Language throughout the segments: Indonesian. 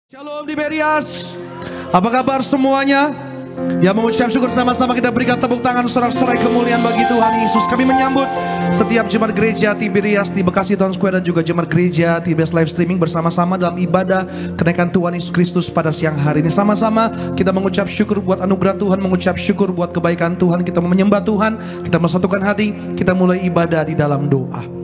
Shalom di Berias. Apa kabar semuanya? Ya, mengucap syukur sama-sama, kita berikan tepuk tangan sorak-sorai kemuliaan bagi Tuhan Yesus. Kami menyambut setiap jemaat gereja Tiberias di Bekasi Town Square dan juga jemaat gereja Tiberias live streaming bersama-sama dalam ibadah kenaikan Tuhan Yesus Kristus pada siang hari ini. Sama-sama kita mengucap syukur buat anugerah Tuhan, mengucap syukur buat kebaikan Tuhan. Kita menyembah Tuhan, kita mensatukan hati, kita mulai ibadah di dalam doa.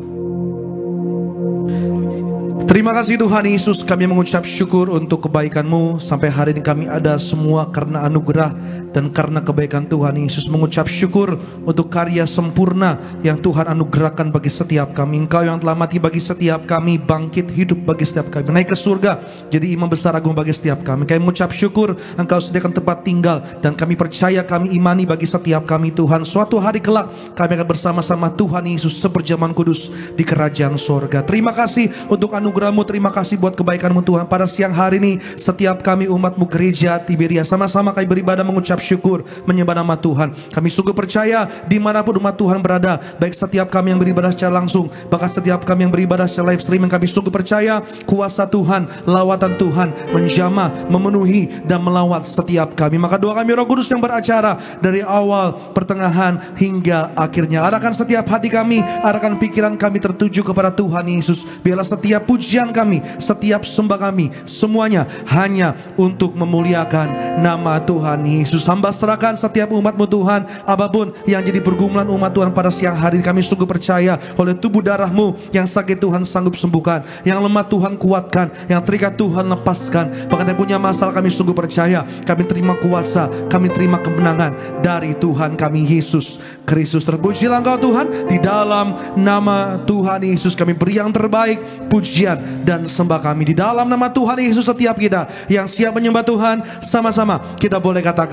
Terima kasih Tuhan Yesus, kami mengucap syukur untuk kebaikan-Mu. Sampai hari ini kami ada semua karena anugerah dan karena kebaikan Tuhan Yesus. Mengucap syukur untuk karya sempurna yang Tuhan anugerahkan bagi setiap kami. Engkau yang telah mati bagi setiap kami, bangkit hidup bagi setiap kami, naik ke surga jadi imam besar agung bagi setiap kami. Kami mengucap syukur Engkau sediakan tempat tinggal, dan kami percaya, kami imani bagi setiap kami Tuhan, suatu hari kelak kami akan bersama-sama Tuhan Yesus seperjamuan kudus di kerajaan sorga. Terima kasih untuk anugerah-Mu, terima kasih buat kebaikan-Mu Tuhan. Pada siang hari ini setiap kami umat-Mu gereja Tiberias sama-sama kami beribadah mengucap syukur, menyembah nama Tuhan. Kami sungguh percaya dimanapun umat Tuhan berada, baik setiap kami yang beribadah secara langsung, bahkan setiap kami yang beribadah secara live streaming, kami sungguh percaya kuasa Tuhan, lawatan Tuhan menjamah, memenuhi dan melawat setiap kami. Maka doa kami Roh Kudus yang beracara dari awal, pertengahan hingga akhirnya. Arahkan setiap hati kami, arahkan pikiran kami tertuju kepada Tuhan Yesus. Biarlah setiap pujian kami, setiap sembah kami, semuanya hanya untuk memuliakan nama Tuhan Yesus. Hamba serahkan setiap umat-Mu Tuhan, apapun yang jadi pergumulan umat Tuhan pada siang hari ini, kami sungguh percaya oleh tubuh darah-Mu yang sakit Tuhan sanggup sembuhkan, yang lemah Tuhan kuatkan, yang terikat Tuhan lepaskan. Bahkan yang punya masalah, kami sungguh percaya, kami terima kuasa, kami terima kemenangan dari Tuhan kami Yesus Kristus. Terpujilah Engkau Tuhan, di dalam nama Tuhan Yesus kami beri yang terbaik, pujian dan sembah kami. Di dalam nama Tuhan Yesus, setiap kita yang siap menyembah Tuhan, sama-sama kita boleh katakan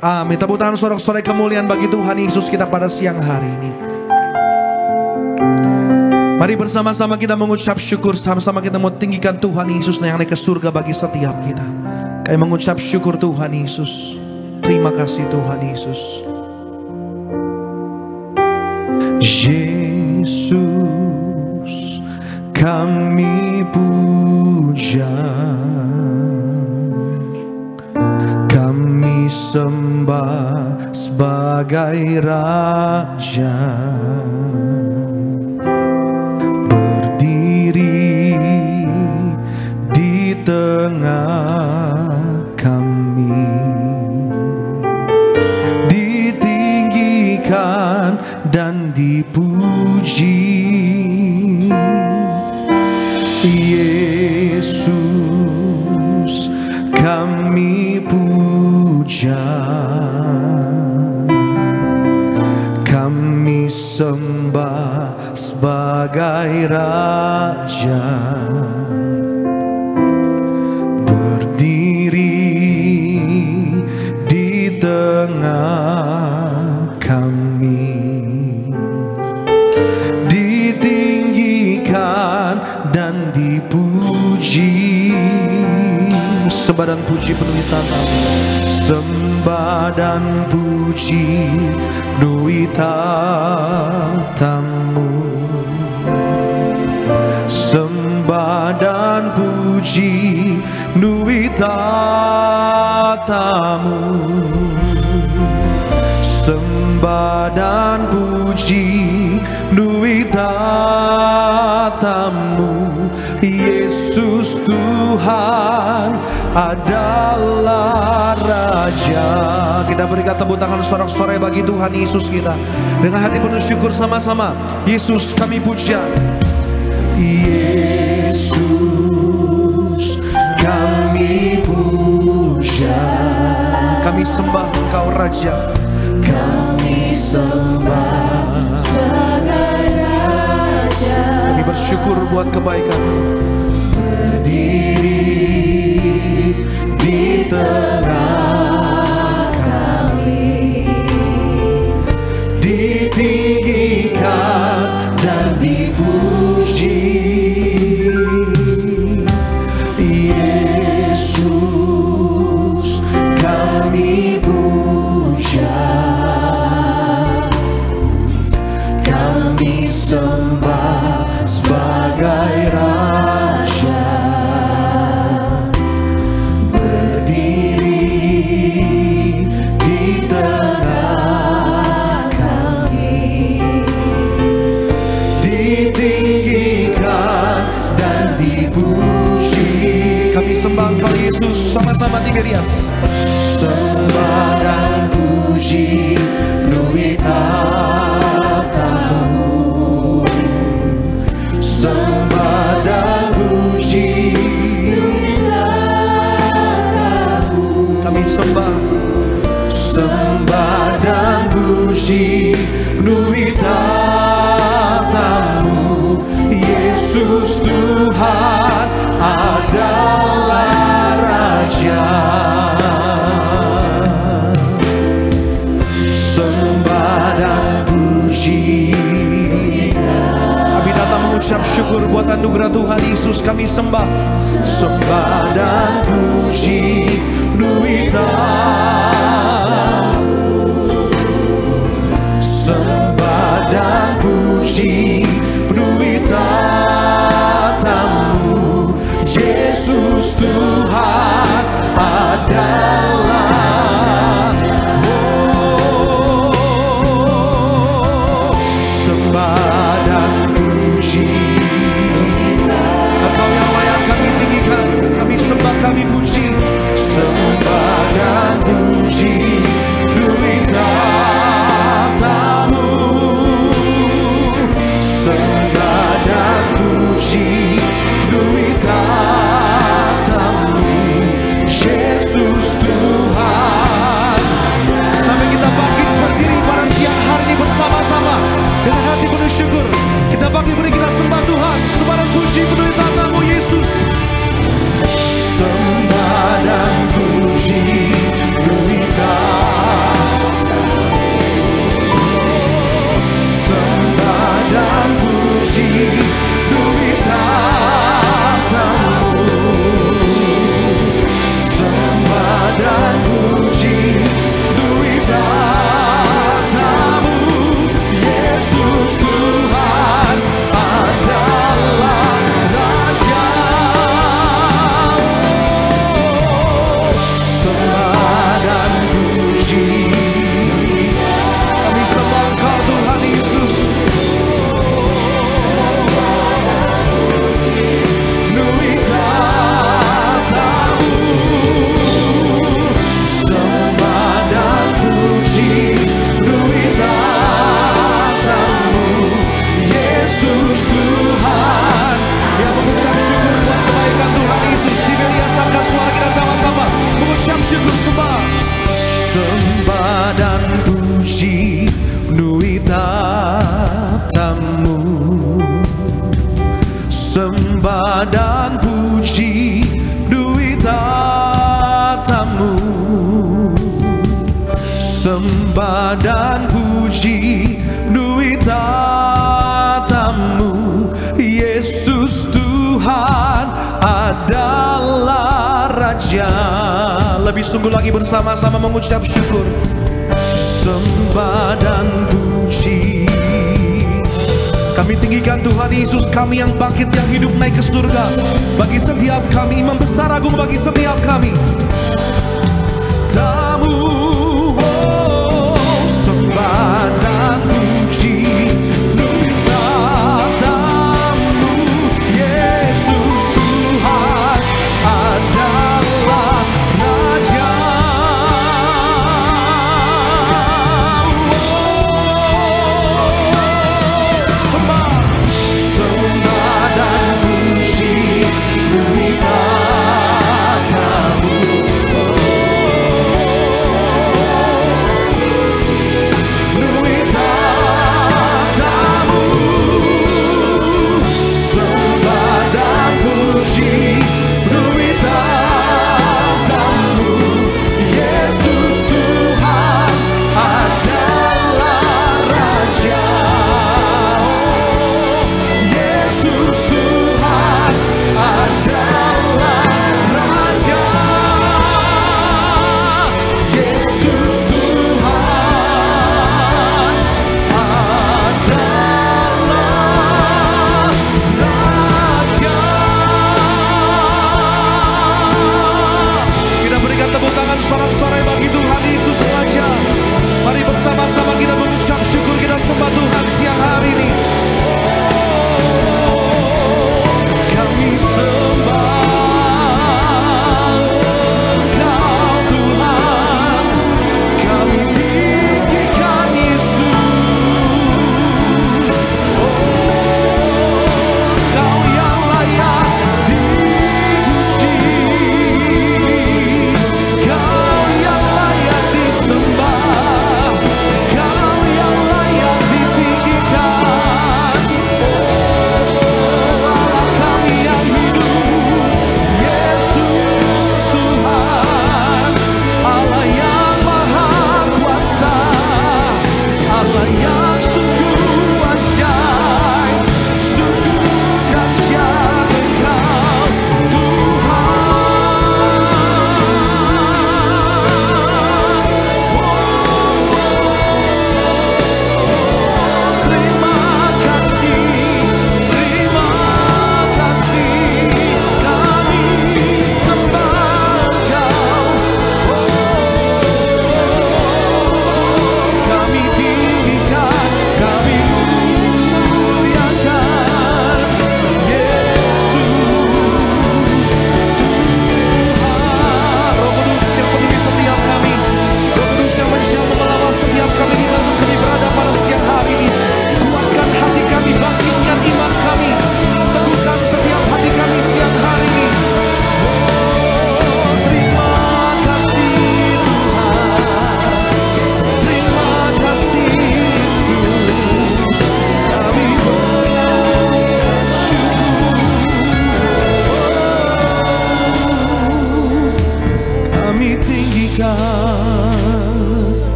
amin. Tepuk tangan sorak-sorai kemuliaan bagi Tuhan Yesus kita pada siang hari ini. Mari bersama-sama kita mengucap syukur, sama-sama kita mau tinggikan Tuhan Yesus yang naik ke surga bagi setiap kita. Kami mengucap syukur Tuhan Yesus. Terima kasih Tuhan Yesus. Yesus kami puja, kami sembah sebagai Raja. Berdiri di tengah kami, ditinggikan dan dipuji. Yesus kami puja, kami sembah sebagai Raja. Berdiri di tengah kami, ditinggikan dan dipuji. Sembah dan puji penuhi tatamu, sembah dan puji penuhi tatamu, sembah dan puji penuhi tatamu, sembah dan puji penuhi tatamu. Yesus Tuhan adalah Raja. Kita berikan tepuk tangan sorak-sorai bagi Tuhan Yesus kita dengan hati penuh syukur sama-sama. Yesus kami puja, Yesus kami puja, kami sembah Engkau Raja, kami sembah sebagai Raja. Kami bersyukur buat kebaikan-Mu. Berdiri di tengah kami, ditinggikan dan dipuji. Yesus kami puja, kami sembah sebagai Raja. ditinggikan dan dipuji. Kami sembah Engkau Yesus, sama-sama Tiberias. Sembah dan puji penuhi tahtamu. Sembah dan puji penuhi tahtamu. Kami sembah. Sembah dan puji penuhi tahtamu. Yesus Tuhan adalah Raja. Sembah dan puji. Kami datang mengucap syukur buat anugerah Tuhan Yesus. Kami sembah. Sembah dan puji penuhi tahtamu. Sembah dan puji penuhi tahtamu. Yesus Tuhan adalah. Sembah dan puji. Engkau yang layak kami tinggikan, kami sembah, kami puji. Sembah dan puji penuhi tahtamu. Sembah dan puji penuhi tahtamu. Yesus Tuhan. Sampai kita bangkit berdiri pada siang hari ini bersama-sama dengan hati penuh syukur. Kita bangkit berdiri, kita sembah Tuhan. Sembah dan puji penuhi tahtamu Yesus. Sembah dan puji penuhi tahtamu. Sembah dan puji penuhi tahtamu. Sembah dan puji penuhi tahtamu. Yesus Tuhan adalah Raja. Sembah dan puji. Kami sembah Engkau Tuhan Yesus. Penuhi tahtamu. Sembah dan puji penuhi tahtamu. Yesus Tuhan. Yang mengucap syukur buat kebaikan Tuhan Yesus. Tiberias, angkat suara kita sama-sama mengucap syukur sembah. Sembah dan puji penuhi tahtamu. Sembah dan puji penuhi tahtamu. Sembah dan puji penuhi tahtamu. Yesus Tuhan adalah Raja. Lebih sungguh lagi bersama-sama mengucap syukur. Sembah dan puji. Kami tinggikan Tuhan Yesus, kami yang bangkit, yang hidup naik ke surga. Bagi setiap kami, Imam besar agung bagi setiap kami. Tamu, sembah dan puji penuhi tahtamu. Yesus Tuhan adalah Raja. Sembah dan puji penuhi tahtamu. Penuhi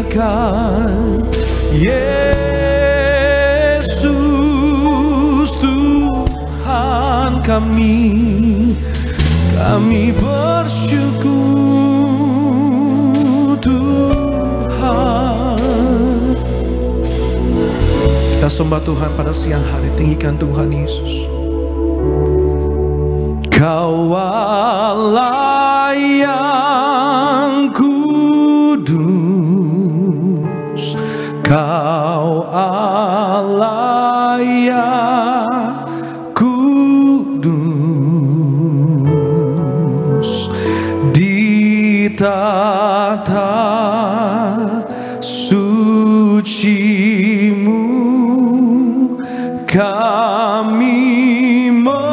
diberikan. Yesus Tuhan kami bersyukur Tuhan. Kita sembah Tuhan pada siang hari, tinggikan Tuhan Yesus. Kau Allah yang kudus, Kau Allah yang kudus, di tata suci-Mu kami menyembah,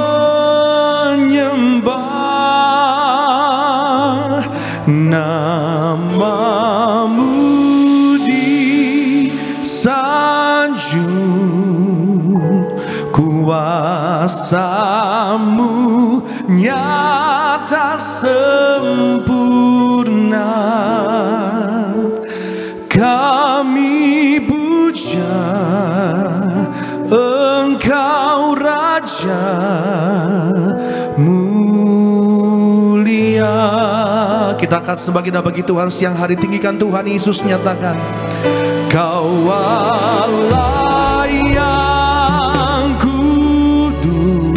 nama-Mu disanjung, kuasa-Mu nyata sempurna. Kami puja Engkau Raja mulia. Kita akan sebagai bagi Tuhan siang hari, tinggikan Tuhan Yesus, nyatakan Kau Allah yang kudus,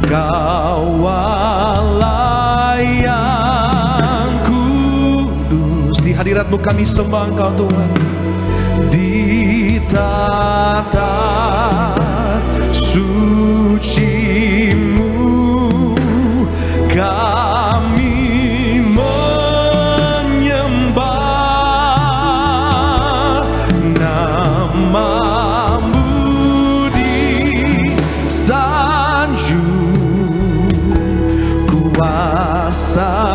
Kau Allah yang kudus. Di hadirat-Mu kami sembah Engkau Tuhan. Di tata suci-Mu kami menyembah, nama-Mu disanjung, kuasa-Mu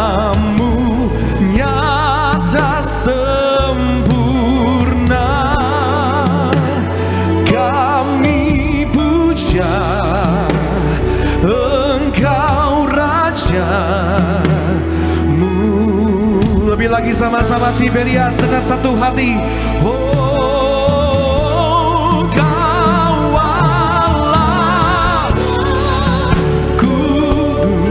nyata sempurna. Kami puja Engkau Raja-Mu. Lebih lagi sama-sama Tiberias dengan satu hati. Oh, Kau Allah kudus,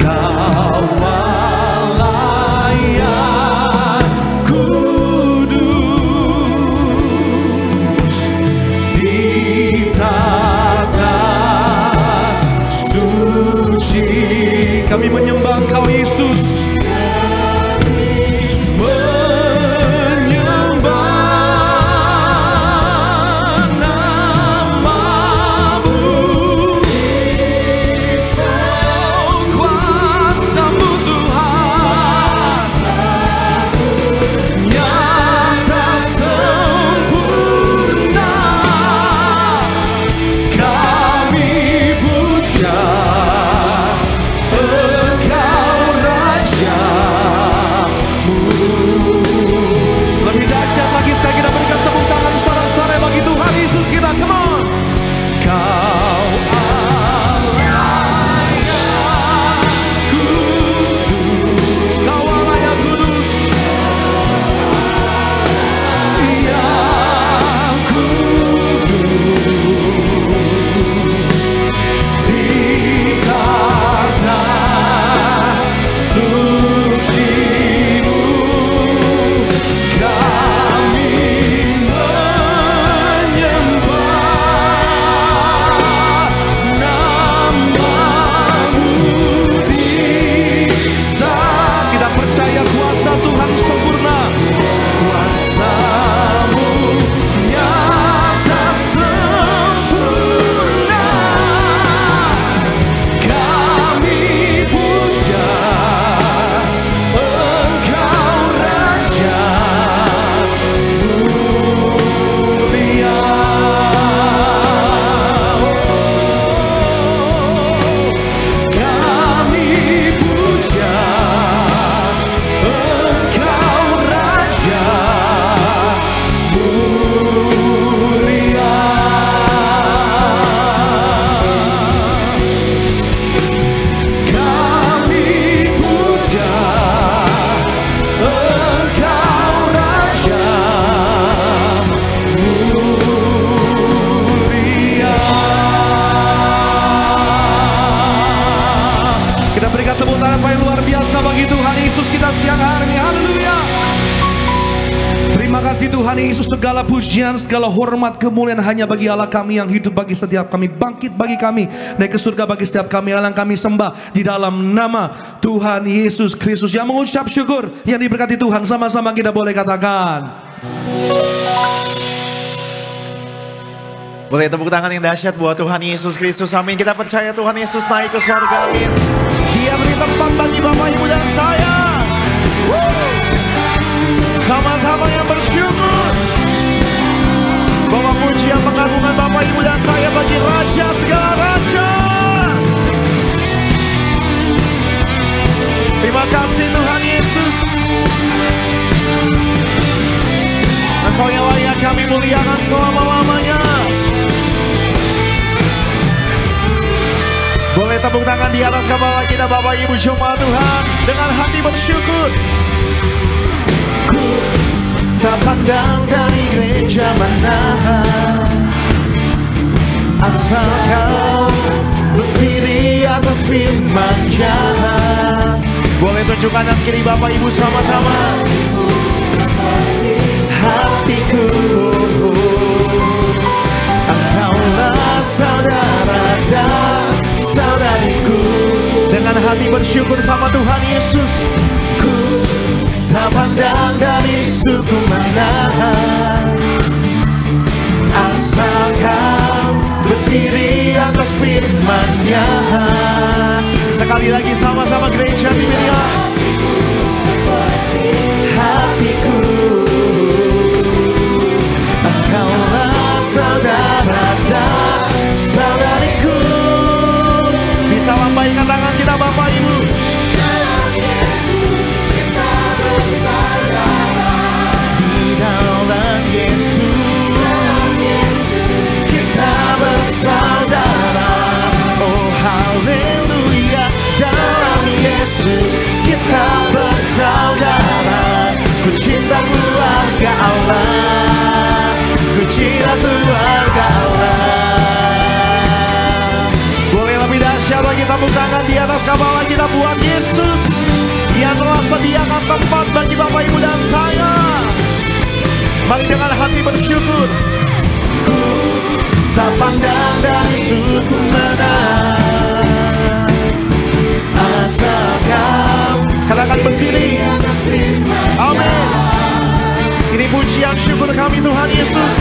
Kau Allah yang kudus, di tata suci kami menyembah Engkau Yesus, menyembah Terima kasih Tuhan Yesus, segala pujian, segala hormat, kemuliaan hanya bagi Allah kami yang hidup, bagi setiap kami, bangkit bagi kami, naik ke surga bagi setiap kami. Allah yang kami sembah di dalam nama Tuhan Yesus Kristus. Yang mengucap syukur, yang diberkati Tuhan, sama-sama kita boleh katakan. Boleh tepuk tangan yang dahsyat buat Tuhan Yesus Kristus. Amin. Kita percaya Tuhan Yesus naik ke surga. Amin. Dia beri tempat bagi Bapak, Ibu dan saya. Sama-sama yang bersyukur bahwa pujian pengagungan Bapak, Ibu dan saya bagi Raja segala Raja. Terima kasih Tuhan Yesus. Engkau yang layak kami muliakan selama-lamanya. Boleh tepuk tangan di atas kepala kita Bapak Ibu jemaat Tuhan dengan hati bersyukur. Ku tak pandang dari gereja mana, asal kau berdiri atas firman-Nya. Boleh tunjuk kanan kiri Bapak Ibu sama-sama. Hatiku, engkaulah saudara dan saudariku. Dengan hati bersyukur sama Tuhan Yesus. Ku tak pandang dari suku mana, asal kau berdiri atas firman-Nya. Sekali lagi sama-sama gereja di media. Hatiku, engkaulah saudara dan saudariku. Bisa lambaikan tangan kita Bapak Ibu. Dalam Yesus kita bersaudara. Di dalam Yesus, kita bersaudara. Oh haleluya. Dalam Yesus kita bersaudara. Ku cinta keluarga Allah. Ku cinta keluarga Allah. Boleh lebih dahsyat lagi tepuk tangan di atas kepala kita buat Yesus yang telah sediakan tempat bagi Bapak Ibu dan saya. Mari dengan hati bersyukur. Ku tak pandang dari suku mana, asal kau katakan berdiri. Amin. Ini pujian syukur kami Tuhan Yesus.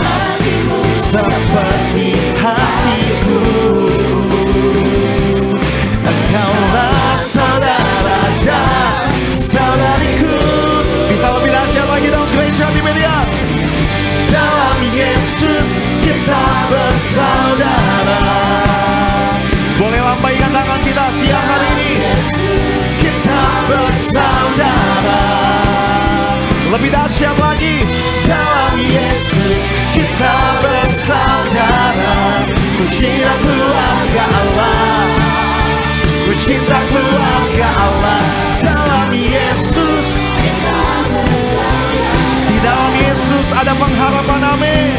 Seperti hatiku, engkaulah saudara dan saudariku. Bisa lebih dahsyat lagi dong gereja di media. Dalam Yesus kita bersaudara. Boleh lambaikan tangan kita siang hari ini. Kita bersaudara. Lebih dahsyat lagi. Dalam Yesus kita bersaudara. Ku cinta keluarga Allah. Ku cinta keluarga Allah. Dalam Yesus kita bersaudara. Di dalam Yesus ada pengharapan. Amin.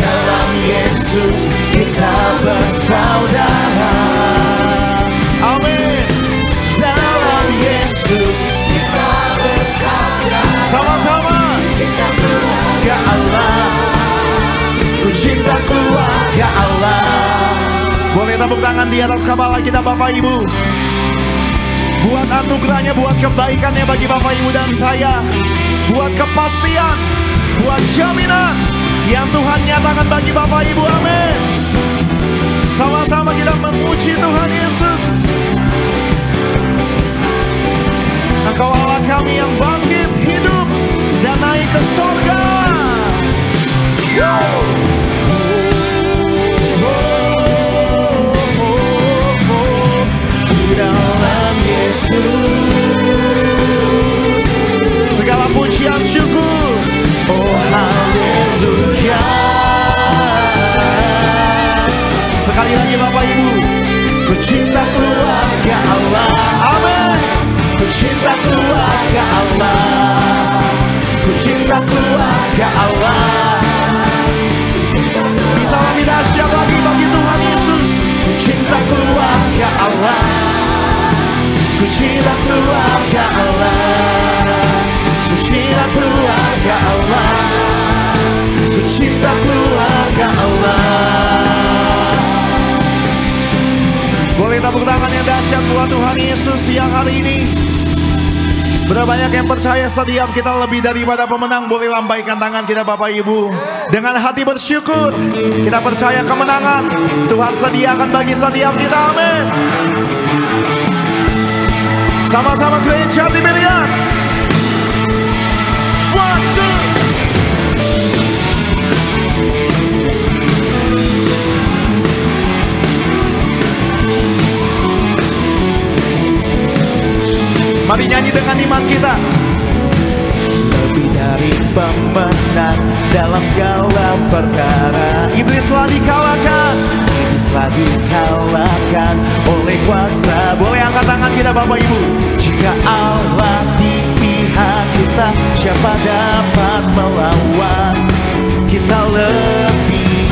Dalam Yesus kita bersaudara. Amin. Dalam Yesus kita bersaudara. Sama-sama. Cinta keluarga Allah. Ku cinta keluarga Allah. Boleh tepuk tangan di atas kepala kita Bapak Ibu. Buat anugerahnya, buat kebaikannya bagi Bapak Ibu dan saya. Buat kepastian, buat jaminan yang Tuhan nyatakan bagi Bapak Ibu. Amin. Sama-sama kita memuji Tuhan Yesus. Engkau Allah kami yang bangkit, hidup, dan naik ke surga. Di dalam Yesus segala pujian syukur. Oh haleluya. Sekali lagi Bapak Ibu. Ku cinta keluarga Allah. Amin. Ku cinta keluarga Allah. Ku cinta keluarga Allah. Bisa lebih dahsyat lagi bagi Tuhan Yesus. Ku cinta keluarga Allah. Ku cinta keluarga Allah. Ku cinta keluarga Allah. Yesus siang hari ini. Berapa banyak yang percaya setiap kita lebih daripada pemenang? Boleh lambaikan tangan kita Bapak Ibu. Dengan hati bersyukur, kita percaya kemenangan Tuhan sediakan bagi setiap kita. Amin. Sama-sama gereja Tiberias. One, two. Mari nyanyi dengan iman kita. Lebih dari pemenang dalam segala perkara. Iblis telah dikalahkan. Iblis telah dikalahkan oleh kuasa. Boleh angkat tangan kita Bapak Ibu. Jika Allah di pihak kita, siapa dapat melawan? Kita lebih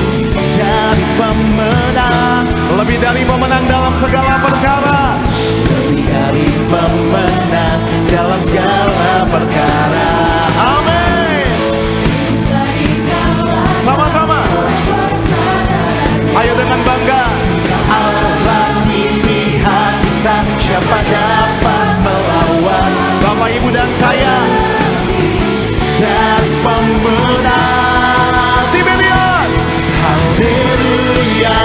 dari pemenang. Lebih dari pemenang dalam segala perkara. Lebih dari pemenang dalam segala perkara. Amin. Sama-sama. Ayo dengan bangga. Allah di pihak kita, siapa dapat melawan? Bapak Ibu dan saya dari pemenang. Tiberias. Haleluya.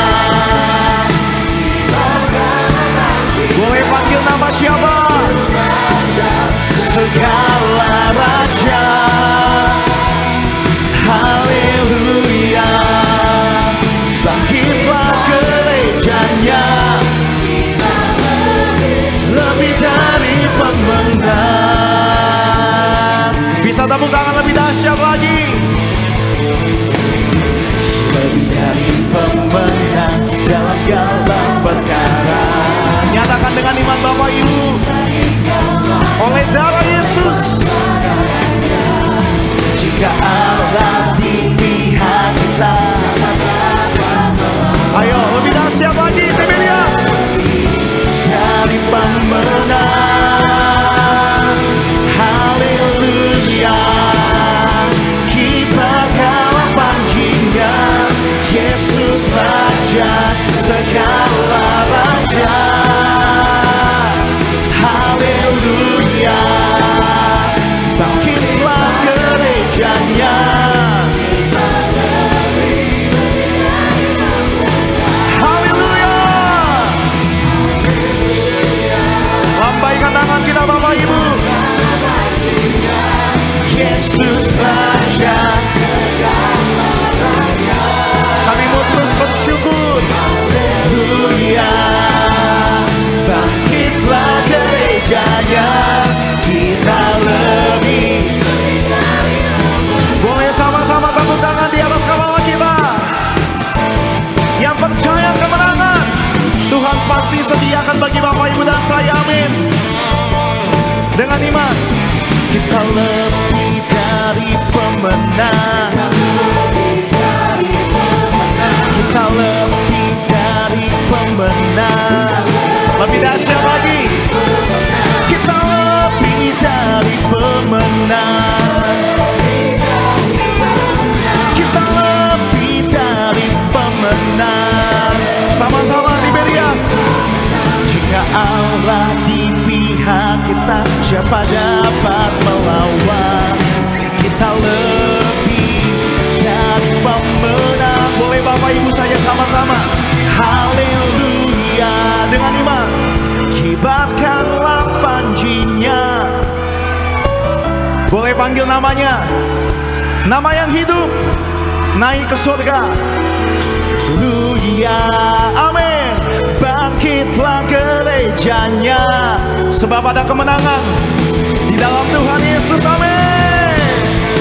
Boleh panggil nama siapa? Segala raja. Haleluya. Bangkitlah gerejanya. Lebih dari pemenang. Bisa tepuk tangan lebih dahsyat lagi. Lebih dari pemenang dalam segala perkara. Nyatakan dengan iman Bapak Ibu. Oleh darah Yesus. Jika Allah di pihak kita. Ayo lebih dahsyat lagi Tiberias. Dari pemenang. Haleluya. Kibarkanlah panjinya. Yesus Raja segala raja. Haleluya. Bangkitlah gerejanya. Haleluya. Lambaikan tangan kita Bapak Ibu. Yesus Raja. Kami mau terus bersyukur. Haleluya. Bangkitlah gerejanya. Kita lebih. Boleh sama-sama tepuk tangan di atas kepala kita. Yang percaya kemenangan Tuhan pasti sediakan bagi Bapak Ibu dan saya. Amin. Dengan iman kita lebih dari pemenang. Kita lebih dari pemenang. Lebih dahsyat lagi. Kita lebih dari pemenang. Kita lebih dari pemenang. Sama-sama Tiberias. Jika Allah di pihak kita, siapa dapat melawan? Kita lebih dari pemenang. Boleh Bapak Ibu saya sama-sama. Haleluya. Dengan iman. Kibarkanlah panjinya. Boleh panggil namanya. Nama yang hidup. Naik ke surga. Haleluya. Amin. Bangkitlah gerejanya. Sebab ada kemenangan di dalam Tuhan Yesus. Amin.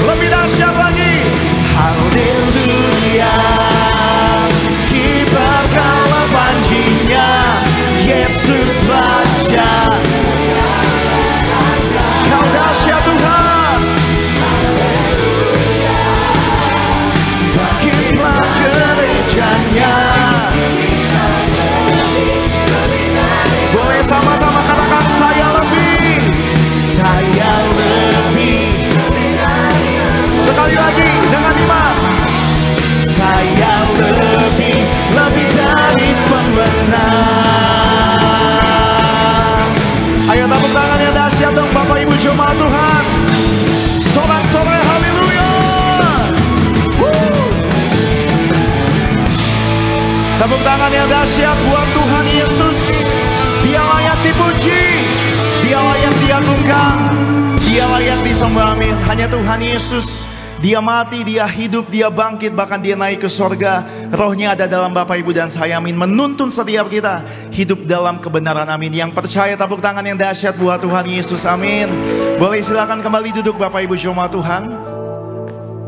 Lebih dahsyat lagi. Haleluya. Kibarkanlah panjinya. Yesus Raja. Kau dahsyat Tuhan. Bangkitlah gerejanya. Boleh sama-sama katakan saya lebih. Saya lebih. Sekali lagi dengan iman. Saya lebih dari pemenang. Tepuk tangan yang dahsyat buat Tuhan Yesus. Dia layak dipuji, Dia layak diagungkan, Dia layak disembah. Amin. Hanya Tuhan Yesus. Dia mati, Dia hidup, Dia bangkit, bahkan Dia naik ke sorga. Rohnya ada dalam Bapak Ibu dan saya, amin. Menuntun setiap kita hidup dalam kebenaran, amin. Yang percaya tepuk tangan yang dahsyat buat Tuhan Yesus, amin. Boleh silakan kembali duduk Bapak Ibu jemaat Tuhan.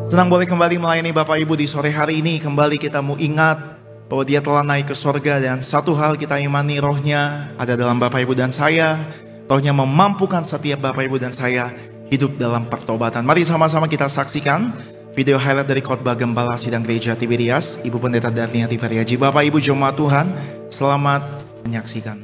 Senang boleh kembali melayani Bapak Ibu di sore hari ini. Kembali kita mau ingat bahwa Dia telah naik ke sorga. Dan satu hal kita imani, rohnya ada dalam Bapak Ibu dan saya. Rohnya memampukan setiap Bapak Ibu dan saya hidup dalam pertobatan. Mari sama-sama kita saksikan video highlight dari khotbah Gembala Sidang Gereja Tiberias, Ibu Pendeta Darniati Pariaji. Bapak Ibu jemaat Tuhan, selamat menyaksikan.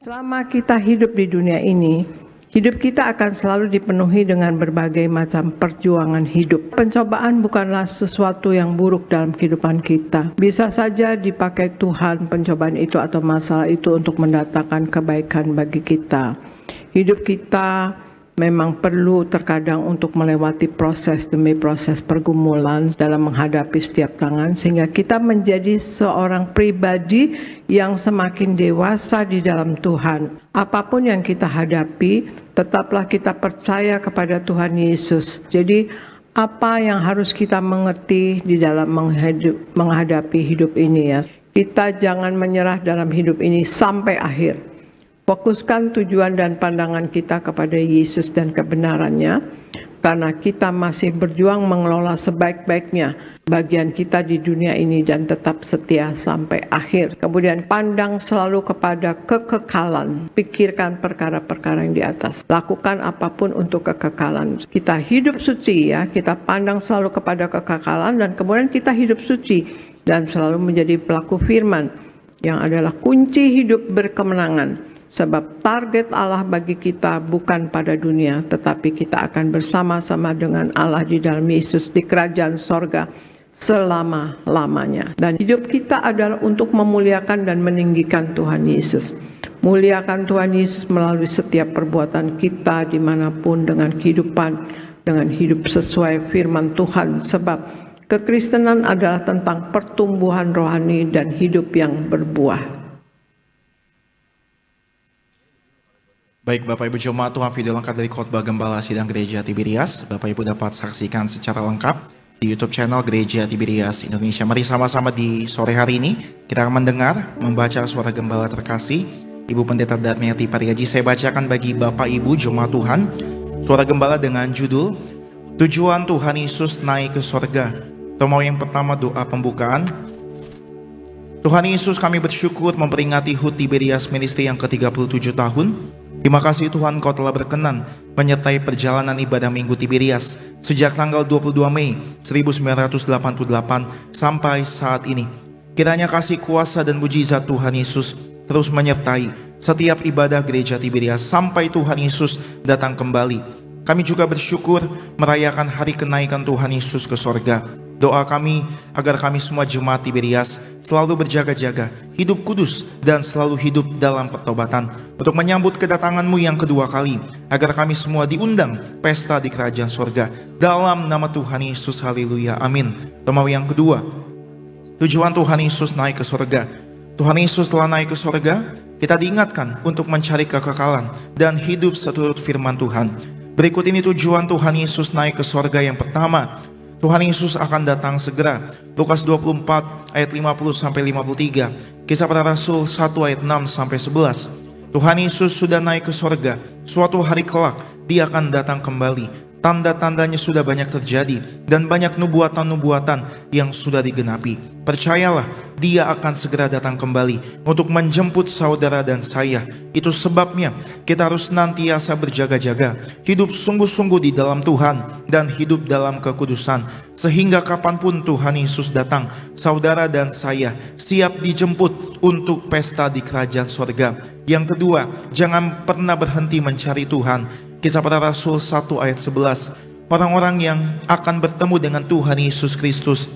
Selama kita hidup di dunia ini, hidup kita akan selalu dipenuhi dengan berbagai macam perjuangan hidup. Pencobaan bukanlah sesuatu yang buruk dalam kehidupan kita. Bisa saja dipakai Tuhan pencobaan itu atau masalah itu untuk mendatangkan kebaikan bagi kita. Hidup kita memang perlu terkadang untuk melewati proses demi proses pergumulan dalam menghadapi setiap tangan, sehingga kita menjadi seorang pribadi yang semakin dewasa di dalam Tuhan. Apapun yang kita hadapi, tetaplah kita percaya kepada Tuhan Yesus. Jadi apa yang harus kita mengerti di dalam menghadapi hidup ini ya? Kita jangan menyerah dalam hidup ini sampai akhir. Fokuskan tujuan dan pandangan kita kepada Yesus dan kebenarannya, karena kita masih berjuang mengelola sebaik-baiknya bagian kita di dunia ini dan tetap setia sampai akhir. Kemudian pandang selalu kepada kekekalan, pikirkan perkara-perkara yang di atas, lakukan apapun untuk kekekalan. Kita hidup suci ya, kita pandang selalu kepada kekekalan dan kemudian kita hidup suci dan selalu menjadi pelaku firman yang adalah kunci hidup berkemenangan. Sebab target Allah bagi kita bukan pada dunia, tetapi kita akan bersama-sama dengan Allah di dalam Yesus di kerajaan sorga selama-lamanya. Dan hidup kita adalah untuk memuliakan dan meninggikan Tuhan Yesus. Muliakan Tuhan Yesus melalui setiap perbuatan kita dimanapun dengan kehidupan, dengan hidup sesuai firman Tuhan. Sebab kekristenan adalah tentang pertumbuhan rohani dan hidup yang berbuah. Baik Bapak Ibu jemaat Tuhan, video lengkap dari khotbah Gembala Sidang Gereja Tiberias Bapak Ibu dapat saksikan secara lengkap di YouTube channel Gereja Tiberias Indonesia. Mari sama-sama di sore hari ini kita akan mendengar, membaca suara Gembala terkasih Ibu Pendeta Darniati Pariaji. Saya bacakan bagi Bapak Ibu jemaat Tuhan suara Gembala dengan judul Tujuan Tuhan Yesus Naik ke Sorga. Atau mau yang pertama doa pembukaan. Tuhan Yesus, kami bersyukur memperingati HUT Tiberias Ministry yang ke-37 tahun. Terima kasih Tuhan, Kau telah berkenan menyertai perjalanan ibadah Minggu Tiberias sejak tanggal 22 Mei 1988 sampai saat ini. Kiranya kasih kuasa dan mujizat Tuhan Yesus terus menyertai setiap ibadah gereja Tiberias sampai Tuhan Yesus datang kembali. Kami juga bersyukur merayakan hari kenaikan Tuhan Yesus ke sorga. Doa kami agar kami semua jemaat Tiberias selalu berjaga-jaga, hidup kudus dan selalu hidup dalam pertobatan untuk menyambut kedatangan-Mu yang kedua kali, agar kami semua diundang pesta di kerajaan sorga dalam nama Tuhan Yesus. Haleluya, amin. Tema yang kedua, tujuan Tuhan Yesus naik ke sorga. Tuhan Yesus telah naik ke sorga, kita diingatkan untuk mencari kekekalan dan hidup seturut firman Tuhan. Berikut ini tujuan Tuhan Yesus naik ke sorga. Yang pertama, Tuhan Yesus akan datang segera. Lukas 24 ayat 50-53. Kisah Para Rasul 1 ayat 6-11. Tuhan Yesus sudah naik ke sorga. Suatu hari kelak Dia akan datang kembali. Tanda-tandanya sudah banyak terjadi dan banyak nubuatan-nubuatan yang sudah digenapi. Percayalah, Dia akan segera datang kembali untuk menjemput saudara dan saya. Itu sebabnya kita harus senantiasa berjaga-jaga, hidup sungguh-sungguh di dalam Tuhan dan hidup dalam kekudusan, sehingga kapanpun Tuhan Yesus datang, saudara dan saya siap dijemput untuk pesta di kerajaan sorga. Yang kedua, jangan pernah berhenti mencari Tuhan. Kisah Para Rasul 1 ayat 11. Orang-orang yang akan bertemu dengan Tuhan Yesus Kristus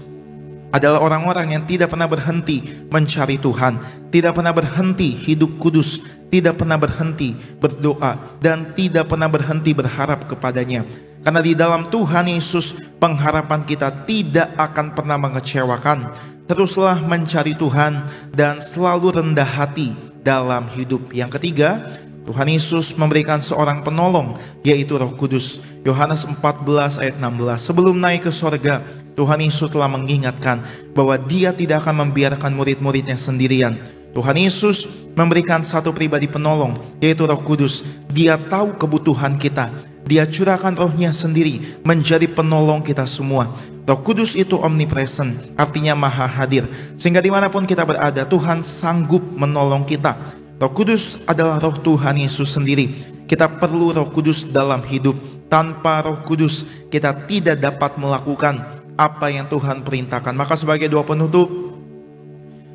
adalah orang-orang yang tidak pernah berhenti mencari Tuhan, tidak pernah berhenti hidup kudus, tidak pernah berhenti berdoa, dan tidak pernah berhenti berharap kepadanya. Karena di dalam Tuhan Yesus pengharapan kita tidak akan pernah mengecewakan. Teruslah mencari Tuhan dan selalu rendah hati dalam hidup. Yang ketiga, Tuhan Yesus memberikan seorang penolong, yaitu Roh Kudus. Yohanes 14 ayat 16. Sebelum naik ke sorga, Tuhan Yesus telah mengingatkan bahwa Dia tidak akan membiarkan murid-muridnya sendirian. Tuhan Yesus memberikan satu pribadi penolong, yaitu Roh Kudus. Dia tahu kebutuhan kita. Dia curahkan Roh-Nya sendiri menjadi penolong kita semua. Roh Kudus itu omnipresent, artinya maha hadir. Sehingga dimanapun kita berada, Tuhan sanggup menolong kita. Roh Kudus adalah Roh Tuhan Yesus sendiri. Kita perlu Roh Kudus dalam hidup. Tanpa Roh Kudus, kita tidak dapat melakukan apa yang Tuhan perintahkan. Maka sebagai doa penutup,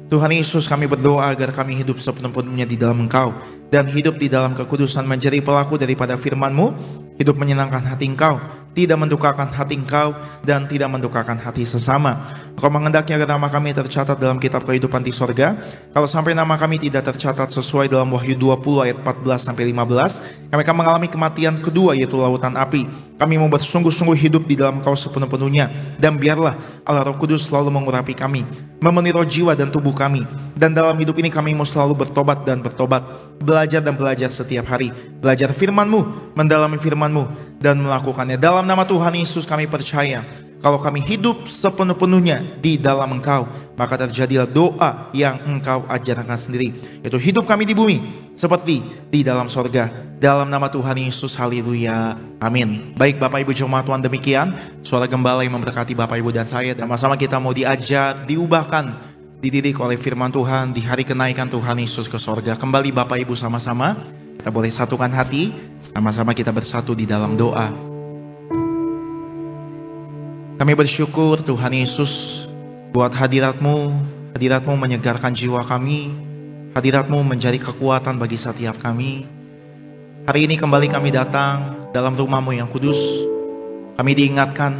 Tuhan Yesus, kami berdoa agar kami hidup sepenuh-penuhnya di dalam Engkau, dan hidup di dalam kekudusan, menjadi pelaku daripada firman-Mu, hidup menyenangkan hati Engkau, tidak mendukakan hati Engkau, dan tidak mendukakan hati sesama. Engkau menghendaki agar nama kami tercatat dalam kitab kehidupan di sorga. Kalau sampai nama kami tidak tercatat sesuai dalam Wahyu 20 ayat 14-15, kami akan mengalami kematian kedua, yaitu lautan api. Kami mau bersungguh-sungguh hidup di dalam Engkau sepenuh-penuhnya. Dan biarlah Allah Roh Kudus selalu mengurapi kami, memenuhi roh, jiwa, dan tubuh kami. Dan dalam hidup ini kami mau selalu bertobat dan bertobat, belajar dan belajar setiap hari, belajar firman-Mu, mendalami firman-Mu, dan melakukannya. Dalam nama Tuhan Yesus kami percaya, kalau kami hidup sepenuh-penuhnya di dalam Engkau, maka terjadilah doa yang Engkau ajarkan sendiri, yaitu hidup kami di bumi seperti di dalam sorga. Dalam nama Tuhan Yesus, haleluya, amin. Baik Bapak Ibu jemaat Tuhan, demikian suara gembala yang memberkati Bapak Ibu dan saya. Sama-sama kita mau diajar, diubahkan, dididik oleh firman Tuhan di hari kenaikan Tuhan Yesus ke sorga. Kembali Bapak Ibu sama-sama, kita boleh satukan hati, sama-sama kita bersatu di dalam doa. Kami bersyukur Tuhan Yesus buat hadirat-Mu. Hadirat-Mu menyegarkan jiwa kami. Hadirat-Mu menjadi kekuatan bagi setiap kami. Hari ini kembali kami datang dalam rumah-Mu yang kudus. Kami diingatkan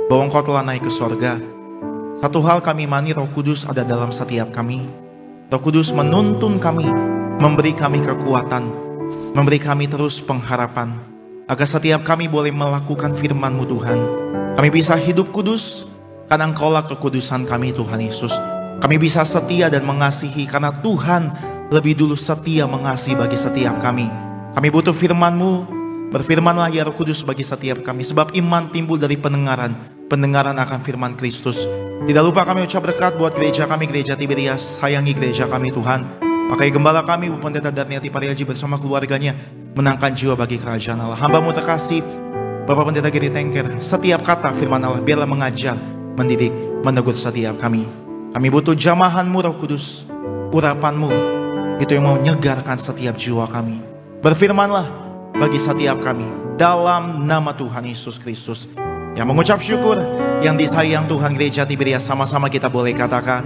bahwa Engkau telah naik ke sorga. Satu hal kami imani, Roh Kudus ada dalam setiap kami. Roh Kudus menuntun kami, memberi kami kekuatan, memberi kami terus pengharapan, agar setiap kami boleh melakukan firman-Mu Tuhan. Kami bisa hidup kudus karena Engkaulah kekudusan kami Tuhan Yesus. Kami bisa setia dan mengasihi karena Tuhan lebih dulu setia mengasihi bagi setiap kami. Kami butuh firman-Mu. Berfirmanlah ya Roh Kudus bagi setiap kami, sebab iman timbul dari pendengaran, pendengaran akan firman Kristus. Tidak lupa kami ucap berkat buat gereja kami, Gereja Tiberias. Sayangi gereja kami Tuhan. Pakai gembala kami, Bu Pendeta Darniati Pariaji bersama keluarganya, menangkan jiwa bagi kerajaan Allah. Hamba-Mu terkasih Bapak Pendeta Giri Tengker, setiap kata firman Allah biarlah mengajar, mendidik, menegur setiap kami. Kami butuh jamahan-Mu Roh Kudus, urapan-Mu, itu yang menyegarkan setiap jiwa kami. Berfirmanlah bagi setiap kami dalam nama Tuhan Yesus Kristus. Yang mengucap syukur, yang disayang Tuhan Gereja Tiberias, sama-sama kita boleh katakan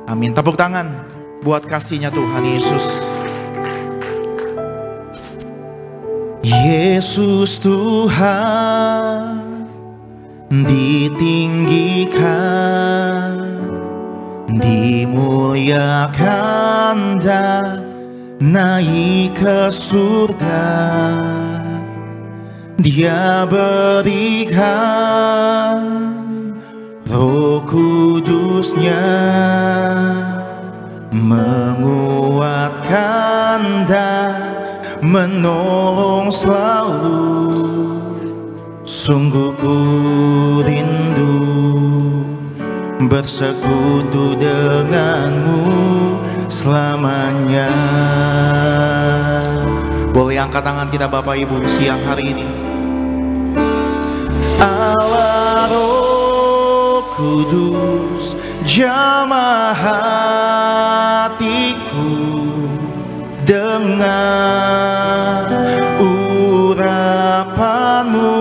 amin. Tepuk tangan buat kasihnya Tuhan Yesus. Yesus Tuhan ditinggikan, dimuliakan dan naik ke surga. Dia berikan Roh Kudus-Nya, menguatkan dan menolong selalu. Sungguh ku rindu bersekutu denganmu selamanya. Boleh angkat tangan kita Bapak Ibu siang hari ini. Allah Roh Kudus, jamah hatiku dengan urapan-Mu.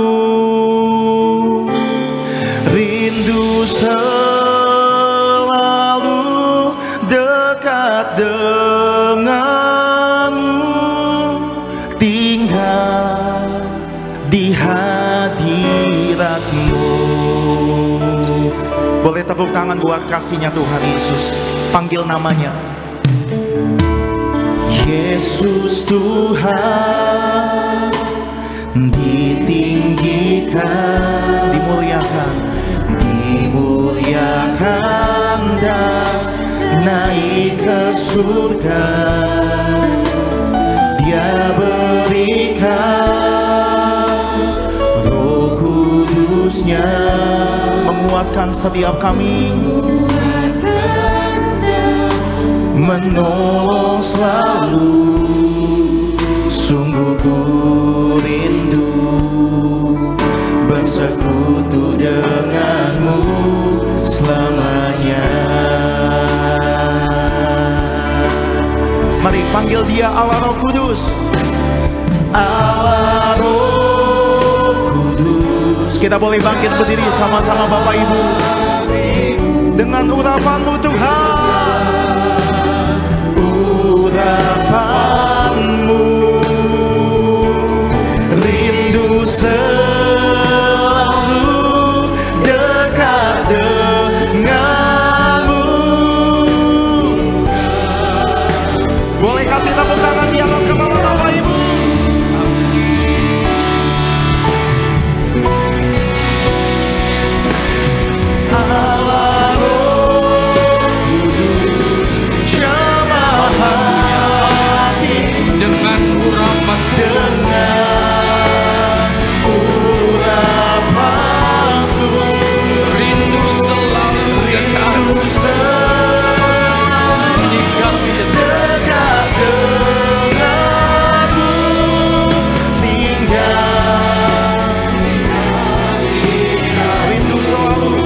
Rindu selalu dekat dengan-Mu, tinggal di hadirat-Mu. Boleh tepuk tangan buat kasihnya Tuhan Yesus. Panggil namanya Yesus Tuhan, ditinggikan, dimuliakan, surga Dia berikan Roh Kudusnya menguatkan setiap kami, menolong selalu. Sungguh ku rindu bersekutu denganmu selamanya. Mari panggil dia Allah Roh Kudus. Allah Roh Kudus. Kita boleh bangkit berdiri sama-sama Bapak Ibu dengan urapanmu Tuhan. Urapanmu rindu selalu dekat denganmu. Boleh kasih tepuk tangan di atas kepala Bapak Ibu. Allah Roh Kudus jamah hati dengan urapan, dengan urapanmu rindu selalu dekat dekat denganmu, tinggal rindu selalu.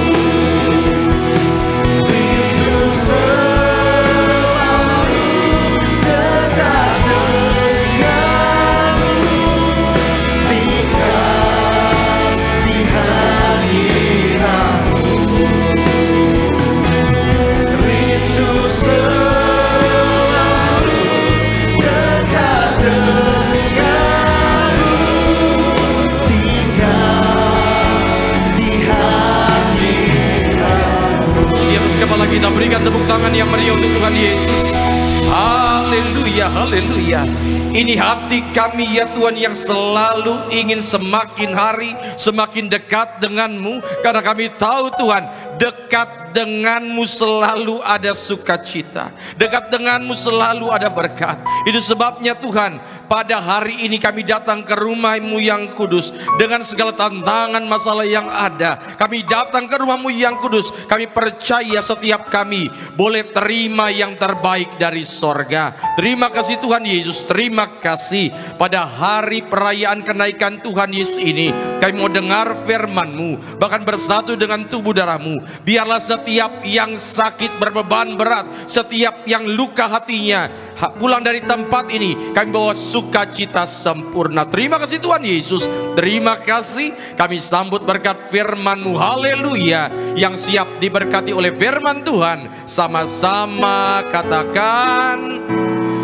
Kepala kita berikan tepuk tangan yang meriah untuk Tuhan Yesus. Haleluya, haleluya. Ini hati kami ya Tuhan yang selalu ingin semakin hari semakin dekat denganmu, karena kami tahu Tuhan, dekat denganmu selalu ada sukacita, dekat denganmu selalu ada berkat. Itu sebabnya Tuhan, pada hari ini kami datang ke rumah-Mu yang kudus dengan segala tantangan masalah yang ada. Kami datang ke rumah-Mu yang kudus. Kami percaya setiap kami boleh terima yang terbaik dari sorga. Terima kasih Tuhan Yesus. Terima kasih pada hari perayaan kenaikan Tuhan Yesus ini. Kami mau dengar firman-Mu, bahkan bersatu dengan tubuh darah-Mu. Biarlah setiap yang sakit berbeban berat, setiap yang luka hatinya, pulang dari tempat ini kami bawa sukacita sempurna. Terima kasih Tuhan Yesus. Terima kasih, kami sambut berkat firman-Mu. Haleluya. Yang siap diberkati oleh firman Tuhan, sama-sama katakan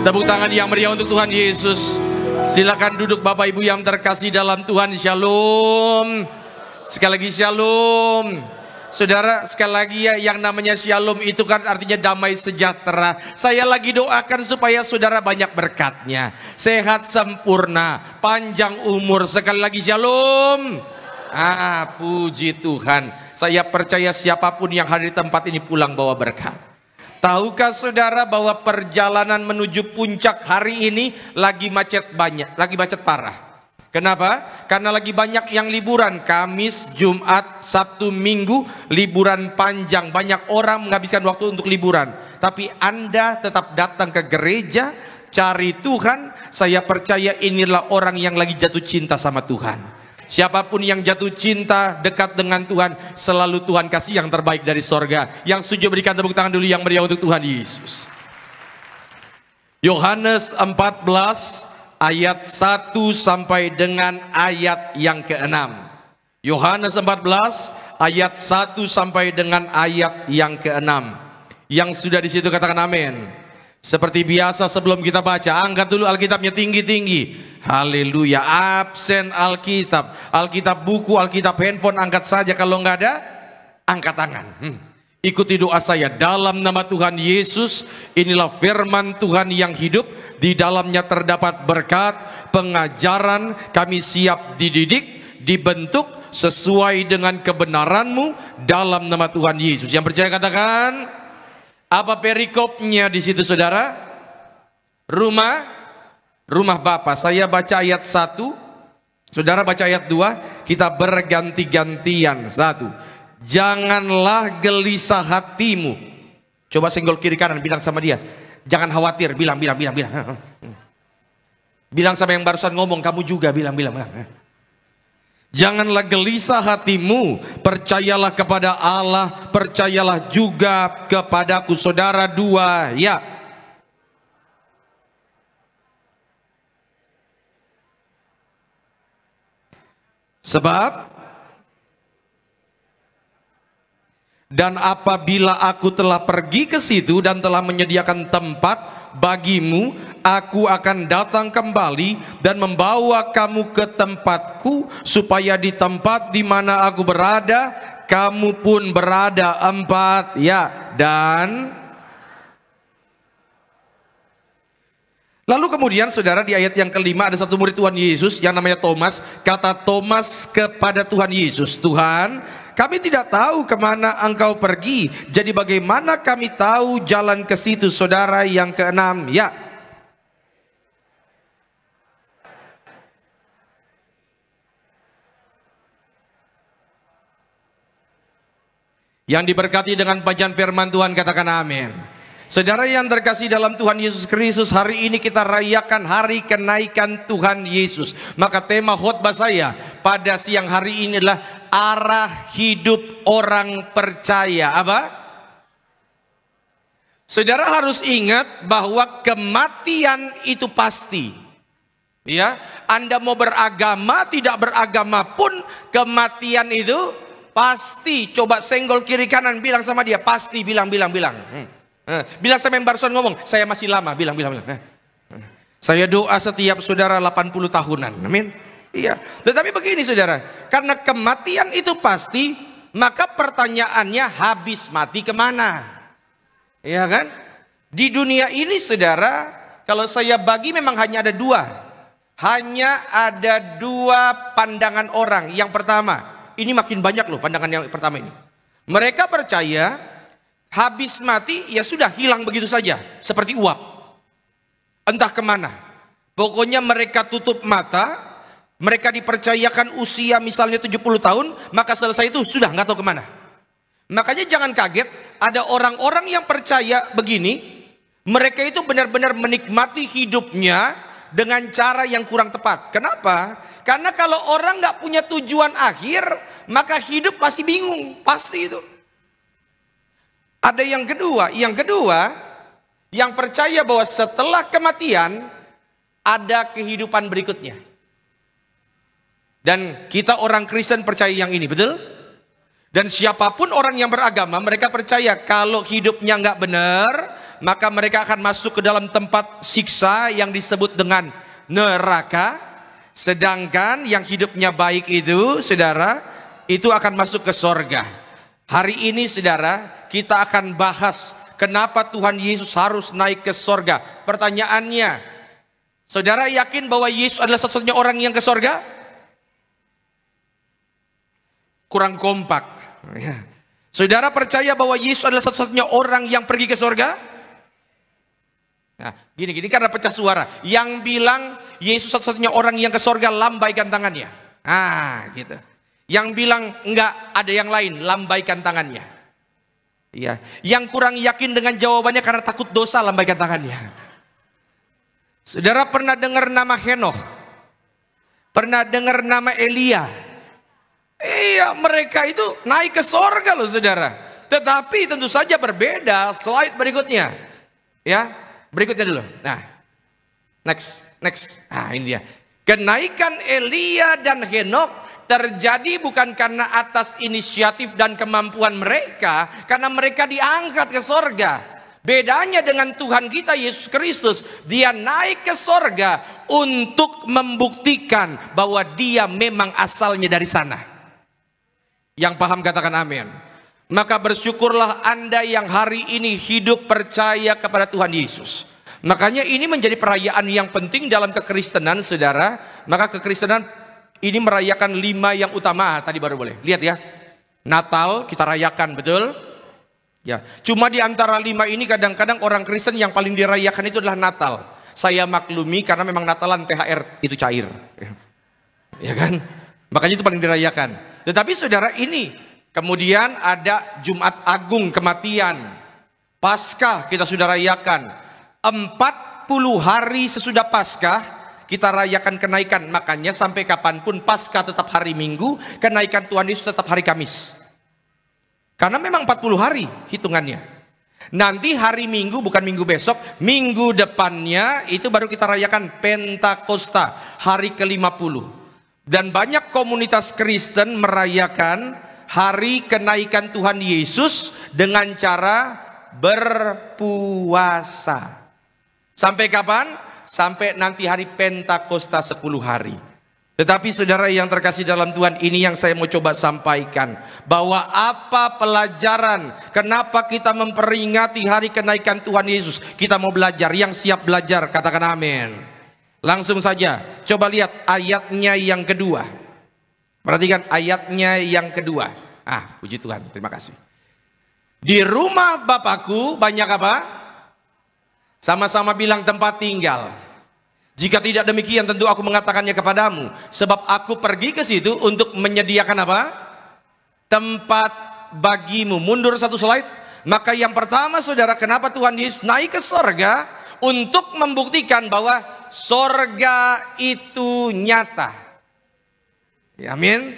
tepuk tangan yang meriah untuk Tuhan Yesus. Silakan duduk Bapak Ibu yang terkasih dalam Tuhan. Shalom. Sekali lagi shalom. Saudara, sekali lagi ya, yang namanya shalom itu kan artinya damai sejahtera. Saya lagi doakan supaya saudara banyak berkatnya, sehat sempurna, panjang umur. Sekali lagi shalom. Puji Tuhan. Saya percaya siapapun yang hadir di tempat ini pulang bawa berkat. Tahukah saudara bahwa perjalanan menuju puncak hari ini lagi macet banyak, lagi macet parah. Kenapa? Karena lagi banyak yang liburan. Kamis, Jumat, Sabtu, Minggu, liburan panjang. Banyak orang menghabiskan waktu untuk liburan. Tapi Anda tetap datang ke gereja, cari Tuhan. Saya percaya inilah orang yang lagi jatuh cinta sama Tuhan. Siapapun yang jatuh cinta dekat dengan Tuhan, selalu Tuhan kasih yang terbaik dari sorga. Yang setuju berikan tepuk tangan dulu yang meriah untuk Tuhan Yesus. Yohanes 14 ayat 1 sampai dengan ayat yang ke-6. Yohanes 14 ayat 1 sampai dengan ayat yang ke-6. Yang sudah di situ katakan amin. Seperti biasa sebelum kita baca, angkat dulu Alkitabnya tinggi-tinggi. Haleluya. Absen Alkitab, Alkitab buku, Alkitab handphone, angkat saja. Kalau nggak ada, angkat tangan. Ikuti doa saya. Dalam nama Tuhan Yesus, inilah firman Tuhan yang hidup. Di dalamnya terdapat berkat, pengajaran. Kami siap dididik, dibentuk sesuai dengan kebenaran-Mu dalam nama Tuhan Yesus. Yang percaya katakan Apa perikopnya di situ saudara? Rumah Bapa. Saya baca ayat 1, saudara baca ayat 2, kita berganti-gantian. 1, janganlah gelisah hatimu. Coba senggol kiri kanan, bilang sama dia, jangan khawatir, bilang. Bilang sama yang barusan ngomong, kamu juga bilang. Janganlah gelisah hatimu, percayalah kepada Allah, percayalah juga kepadaku. Saudara 2, ya. Sebab dan apabila aku telah pergi ke situ dan telah menyediakan tempat bagimu, aku akan datang kembali dan membawa kamu ke tempatku, supaya di tempat di mana aku berada, kamu pun berada. 4, ya. Dan lalu kemudian saudara di ayat yang kelima ada satu murid Tuhan Yesus yang namanya Thomas. Kata Thomas kepada Tuhan Yesus, Tuhan, kami tidak tahu kemana engkau pergi, jadi bagaimana kami tahu jalan ke situ? Saudara yang keenam, ya. Yang diberkati dengan bacaan firman Tuhan katakan amin. Saudara yang terkasih dalam Tuhan Yesus Kristus, hari ini kita rayakan hari kenaikan Tuhan Yesus. Maka tema khotbah saya pada siang hari ini adalah arah hidup orang percaya. Apa? Saudara harus ingat bahwa kematian itu pasti. Ya, Anda mau beragama, tidak beragama pun kematian itu pasti. Coba senggol kiri kanan, bilang sama dia, pasti, bilang. Bilang sama yang barusan ngomong, saya masih lama, bilang. Saya doa setiap saudara 80 tahunan, amin. Iya, tetapi begini saudara, karena kematian itu pasti, maka pertanyaannya habis mati kemana? Iya kan? Di dunia ini saudara, kalau saya bagi memang hanya ada 2. Hanya ada 2 pandangan orang. Yang pertama, ini makin banyak loh pandangan yang pertama ini. Mereka percaya habis mati ya sudah hilang begitu saja, seperti uap. Entah kemana. Pokoknya mereka tutup mata, mereka dipercayakan usia misalnya 70 tahun, maka selesai itu sudah nggak tahu kemana. Makanya jangan kaget, ada orang-orang yang percaya begini, mereka itu benar-benar menikmati hidupnya dengan cara yang kurang tepat. Kenapa? Karena kalau orang nggak punya tujuan akhir, maka hidup pasti bingung, pasti itu. Ada yang kedua, yang percaya bahwa setelah kematian ada kehidupan berikutnya. Dan kita orang Kristen percaya yang ini, betul? Dan siapapun orang yang beragama, mereka percaya kalau hidupnya nggak benar, maka mereka akan masuk ke dalam tempat siksa yang disebut dengan neraka. Sedangkan yang hidupnya baik itu, saudara, itu akan masuk ke sorga. Hari ini saudara, kita akan bahas kenapa Tuhan Yesus harus naik ke sorga. Pertanyaannya, saudara yakin bahwa Yesus adalah satu-satunya orang yang ke sorga? Kurang kompak. Saudara percaya bahwa Yesus adalah satu-satunya orang yang pergi ke sorga? Nah, gini karena pecah suara. Yang bilang Yesus satu-satunya orang yang ke sorga, lambaikan tangannya. Gitu. Yang bilang enggak, ada yang lain, lambaikan tangannya. Ya, yang kurang yakin dengan jawabannya karena takut dosa, lambaikan tangannya. Saudara pernah dengar nama Henokh? Pernah dengar nama Elia? Iya, mereka itu naik ke sorga loh saudara. Tetapi tentu saja berbeda. Slide berikutnya. Ya, berikutnya dulu. Nah, next. Ini dia. Kenaikan Elia dan Henokh terjadi bukan karena atas inisiatif dan kemampuan mereka, karena mereka diangkat ke sorga. Bedanya dengan Tuhan kita Yesus Kristus, dia naik ke sorga untuk membuktikan bahwa dia memang asalnya dari sana. Yang paham katakan amin. Maka bersyukurlah Anda yang hari ini hidup percaya kepada Tuhan Yesus. Makanya ini menjadi perayaan yang penting dalam kekristenan saudara. Maka kekristenan ini merayakan 5 yang utama. Tadi baru boleh lihat ya. Natal kita rayakan, betul? Ya, cuma di antara 5 ini kadang-kadang orang Kristen yang paling dirayakan itu adalah Natal. Saya maklumi karena memang Natalan THR itu cair. Ya kan? Makanya itu paling dirayakan. Tetapi saudara, ini kemudian ada Jumat Agung kematian. Paskah kita sudah rayakan. 40 hari sesudah Paskah kita rayakan kenaikan. Makanya sampai kapanpun Paskah tetap hari Minggu, kenaikan Tuhan Yesus tetap hari Kamis. Karena memang 40 hari hitungannya. Nanti hari Minggu, bukan minggu besok, minggu depannya itu baru kita rayakan Pentakosta, hari ke-50. Dan banyak komunitas Kristen merayakan hari kenaikan Tuhan Yesus dengan cara berpuasa. Sampai kapan? Sampai nanti hari Pentakosta 10 hari. Tetapi saudara yang terkasih dalam Tuhan, ini yang saya mau coba sampaikan. Bahwa apa pelajaran, kenapa kita memperingati hari kenaikan Tuhan Yesus. Kita mau belajar, yang siap belajar katakan amin. Langsung saja, coba lihat ayatnya yang kedua. Perhatikan ayatnya yang kedua. Puji Tuhan, terima kasih. Di rumah Bapakku banyak apa? Sama-sama bilang tempat tinggal. Jika tidak demikian tentu aku mengatakannya kepadamu. Sebab aku pergi ke situ untuk menyediakan apa? Tempat bagimu. Mundur satu slide. Maka yang pertama saudara, kenapa Tuhan Yesus naik ke sorga? Untuk membuktikan bahwa sorga itu nyata. Ya, amin.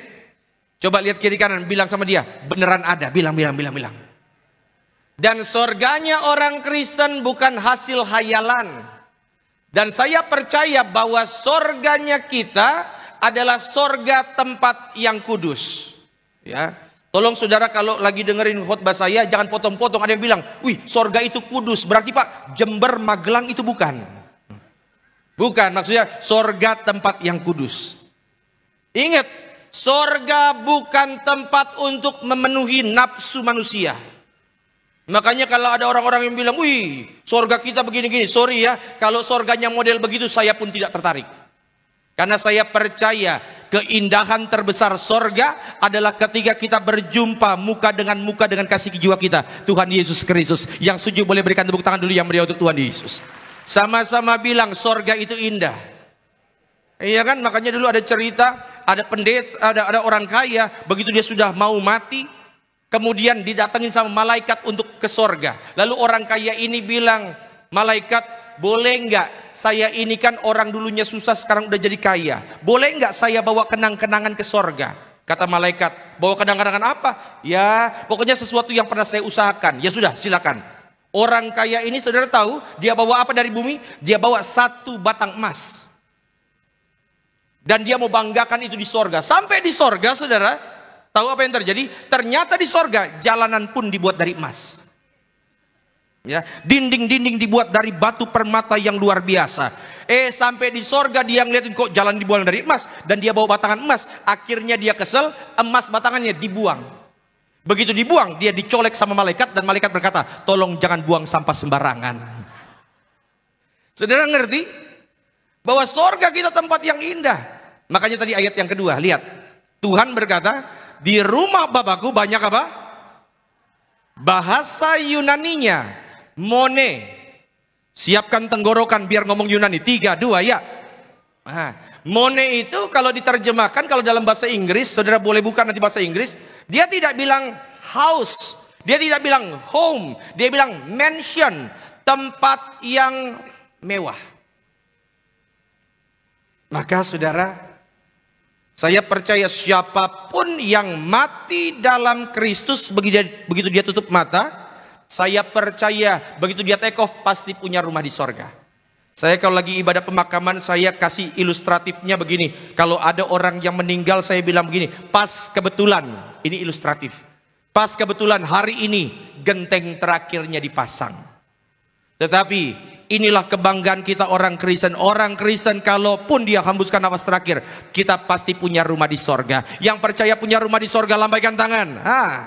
Coba lihat kiri kanan, bilang sama dia, beneran ada. Bilang. Dan sorganya orang Kristen bukan hasil hayalan. Dan saya percaya bahwa sorganya kita adalah sorga tempat yang kudus. Ya, tolong saudara kalau lagi dengerin khotbah saya jangan potong-potong. Ada yang bilang, wih sorga itu kudus. Berarti Pak, Jember, Magelang itu bukan. Bukan, maksudnya sorga tempat yang kudus. Ingat, sorga bukan tempat untuk memenuhi nafsu manusia. Makanya kalau ada orang-orang yang bilang, wih sorga kita begini-gini. Sorry ya, kalau sorganya model begitu saya pun tidak tertarik. Karena saya percaya keindahan terbesar sorga adalah ketika kita berjumpa muka dengan kasih jiwa kita, Tuhan Yesus Kristus. Yang setuju boleh berikan tepuk tangan dulu yang meriah untuk Tuhan Yesus. Sama-sama bilang sorga itu indah. Iya kan, makanya dulu ada cerita, ada pendeta, ada orang kaya, begitu dia sudah mau mati, kemudian didatengin sama malaikat untuk ke sorga. Lalu orang kaya ini bilang, malaikat boleh nggak, saya ini kan orang dulunya susah sekarang udah jadi kaya. Boleh nggak saya bawa kenang-kenangan ke sorga? Kata malaikat, bawa kenang-kenangan apa? Ya pokoknya sesuatu yang pernah saya usahakan. Ya sudah silakan. Orang kaya ini saudara tahu dia bawa apa dari bumi? Dia bawa 1 batang emas. Dan dia mau banggakan itu di sorga. Sampai di sorga saudara, tahu apa yang terjadi? Ternyata di sorga jalanan pun dibuat dari emas. Ya, dinding-dinding dibuat dari batu permata yang luar biasa. Sampai di sorga dia ngeliatin kok jalan dibuang dari emas, dan dia bawa batangan emas. Akhirnya dia kesel, emas batangannya dibuang. Begitu dibuang, dia dicolek sama malaikat, dan malaikat berkata, tolong jangan buang sampah sembarangan. Saudara ngerti bahwa sorga kita tempat yang indah. Makanya tadi ayat yang kedua, lihat, Tuhan berkata, di rumah Bapakku banyak apa? Bahasa Yunaninya mone. Siapkan tenggorokan biar ngomong Yunani. 3, 2 ya. Mone itu kalau diterjemahkan, kalau dalam bahasa Inggris, saudara boleh buka nanti bahasa Inggris, dia tidak bilang house, dia tidak bilang home, dia bilang mansion, tempat yang mewah. Maka saudara, saya percaya siapapun yang mati dalam Kristus, begitu dia tutup mata, saya percaya begitu dia take off pasti punya rumah di sorga. Saya kalau lagi ibadah pemakaman, saya kasih ilustratifnya begini. Kalau ada orang yang meninggal, saya bilang begini, pas kebetulan, ini ilustratif. Pas kebetulan hari ini genteng terakhirnya dipasang. Tetapi inilah kebanggaan kita orang Kristen. Orang Kristen kalaupun dia hembuskan nafas terakhir, kita pasti punya rumah di sorga. Yang percaya punya rumah di sorga, lambaikan tangan.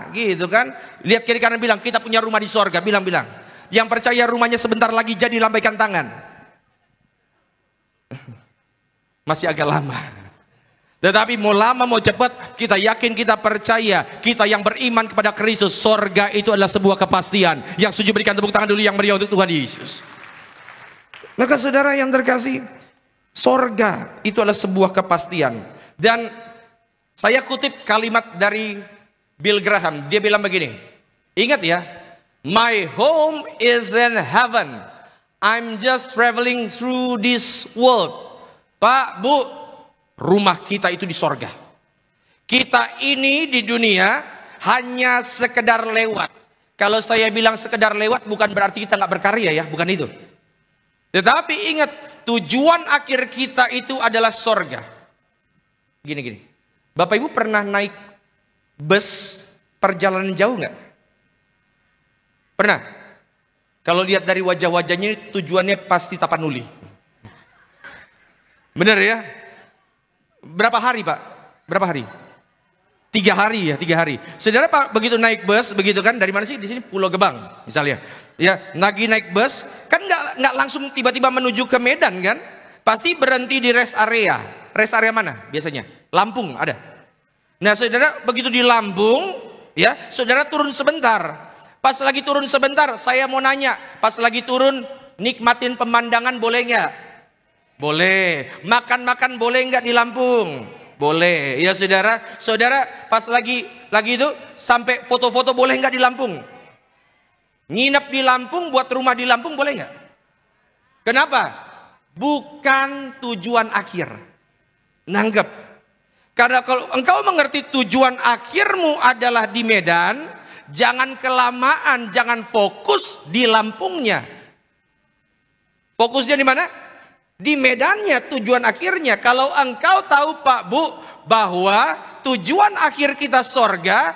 Gitu kan. Lihat kiri kanan bilang, kita punya rumah di sorga. Bilang. Yang percaya rumahnya sebentar lagi jadi, lambaikan tangan. Masih agak lama. Tetapi mau lama mau cepat, kita yakin, kita percaya, kita yang beriman kepada Kristus, sorga itu adalah sebuah kepastian. Yang setuju berikan tepuk tangan dulu yang meriah untuk Tuhan Yesus. Maka saudara yang terkasih, sorga itu adalah sebuah kepastian. Dan saya kutip kalimat dari Bill Graham, dia bilang begini, ingat ya, my home is in heaven, I'm just traveling through this world. Pak, Bu, rumah kita itu di sorga. Kita ini di dunia hanya sekedar lewat. Kalau saya bilang sekedar lewat bukan berarti kita nggak berkarya ya, bukan itu. Tetapi ingat, tujuan akhir kita itu adalah sorga. Gini. Bapak Ibu pernah naik bus perjalanan jauh nggak? Pernah? Kalau lihat dari wajah-wajahnya tujuannya pasti Tapanuli. Benar ya? Berapa hari Pak? Berapa hari? 3 hari ya, 3 hari. Saudara Pak begitu naik bus, begitu kan, dari mana sih? Di sini Pulau Gebang misalnya. Ya, lagi naik bus, kan nggak langsung tiba-tiba menuju ke Medan kan? Pasti berhenti di rest area. Rest area mana biasanya? Lampung ada. Nah saudara begitu di Lampung, ya saudara turun sebentar. Pas lagi turun sebentar, saya mau nanya, pas lagi turun nikmatin pemandangan boleh nggak? Boleh. Makan-makan boleh nggak di Lampung? Boleh. Ya saudara, saudara pas lagi itu sampai foto-foto boleh nggak di Lampung? Nginep di Lampung, buat rumah di Lampung boleh nggak? Kenapa? Bukan tujuan akhir. Nanggep. Karena kalau engkau mengerti tujuan akhirmu adalah di Medan, jangan kelamaan, jangan fokus di Lampungnya. Fokusnya di mana? Di Medannya, tujuan akhirnya. Kalau engkau tahu Pak Bu, bahwa tujuan akhir kita sorga,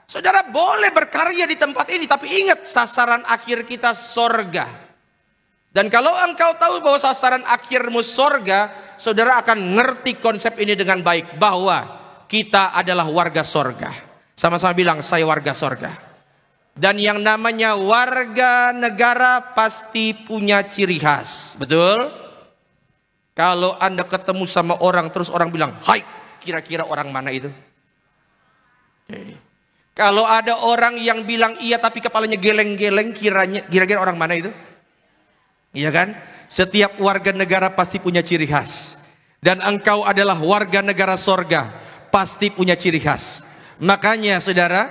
saudara boleh berkarya di tempat ini, tapi ingat sasaran akhir kita sorga. Dan kalau engkau tahu bahwa sasaran akhirmu sorga, saudara akan ngerti konsep ini dengan baik, bahwa kita adalah warga sorga. Sama-sama bilang, saya warga sorga. Dan yang namanya warga negara pasti punya ciri khas, betul? Kalau Anda ketemu sama orang, terus orang bilang, hai, kira-kira orang mana itu? Kalau ada orang yang bilang iya tapi kepalanya geleng-geleng, kira-kira orang mana itu? Iya kan? Setiap warga negara pasti punya ciri khas. Dan engkau adalah warga negara sorga, pasti punya ciri khas. Makanya saudara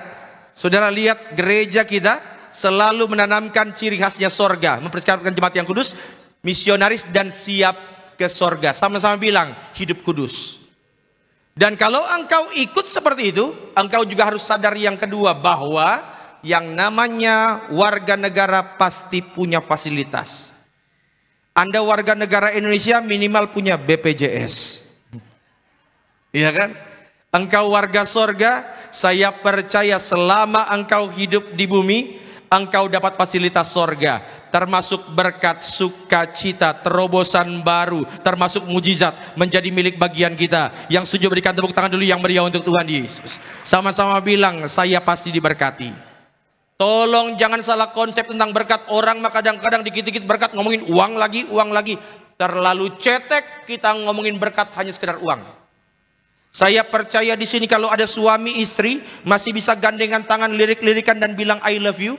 lihat gereja kita selalu menanamkan ciri khasnya sorga. Mempersiapkan jemaat yang kudus, misionaris dan siap ke sorga. Sama-sama bilang, hidup kudus. Dan kalau engkau ikut seperti itu, engkau juga harus sadar yang kedua, bahwa yang namanya warga negara pasti punya fasilitas. Anda warga negara Indonesia minimal punya BPJS. Iya kan? Engkau warga sorga, saya percaya selama engkau hidup di bumi, engkau dapat fasilitas sorga. Termasuk berkat, sukacita, terobosan baru, termasuk mujizat menjadi milik bagian kita. Yang setuju berikan tepuk tangan dulu yang meriah untuk Tuhan Yesus. Sama-sama bilang, saya pasti diberkati. Tolong jangan salah konsep tentang berkat. Orang mah kadang-kadang dikit-dikit berkat ngomongin uang lagi. Terlalu cetek kita ngomongin berkat hanya sekedar uang. Saya percaya di sini kalau ada suami istri masih bisa gandengan tangan, lirik-lirikan dan bilang I love you,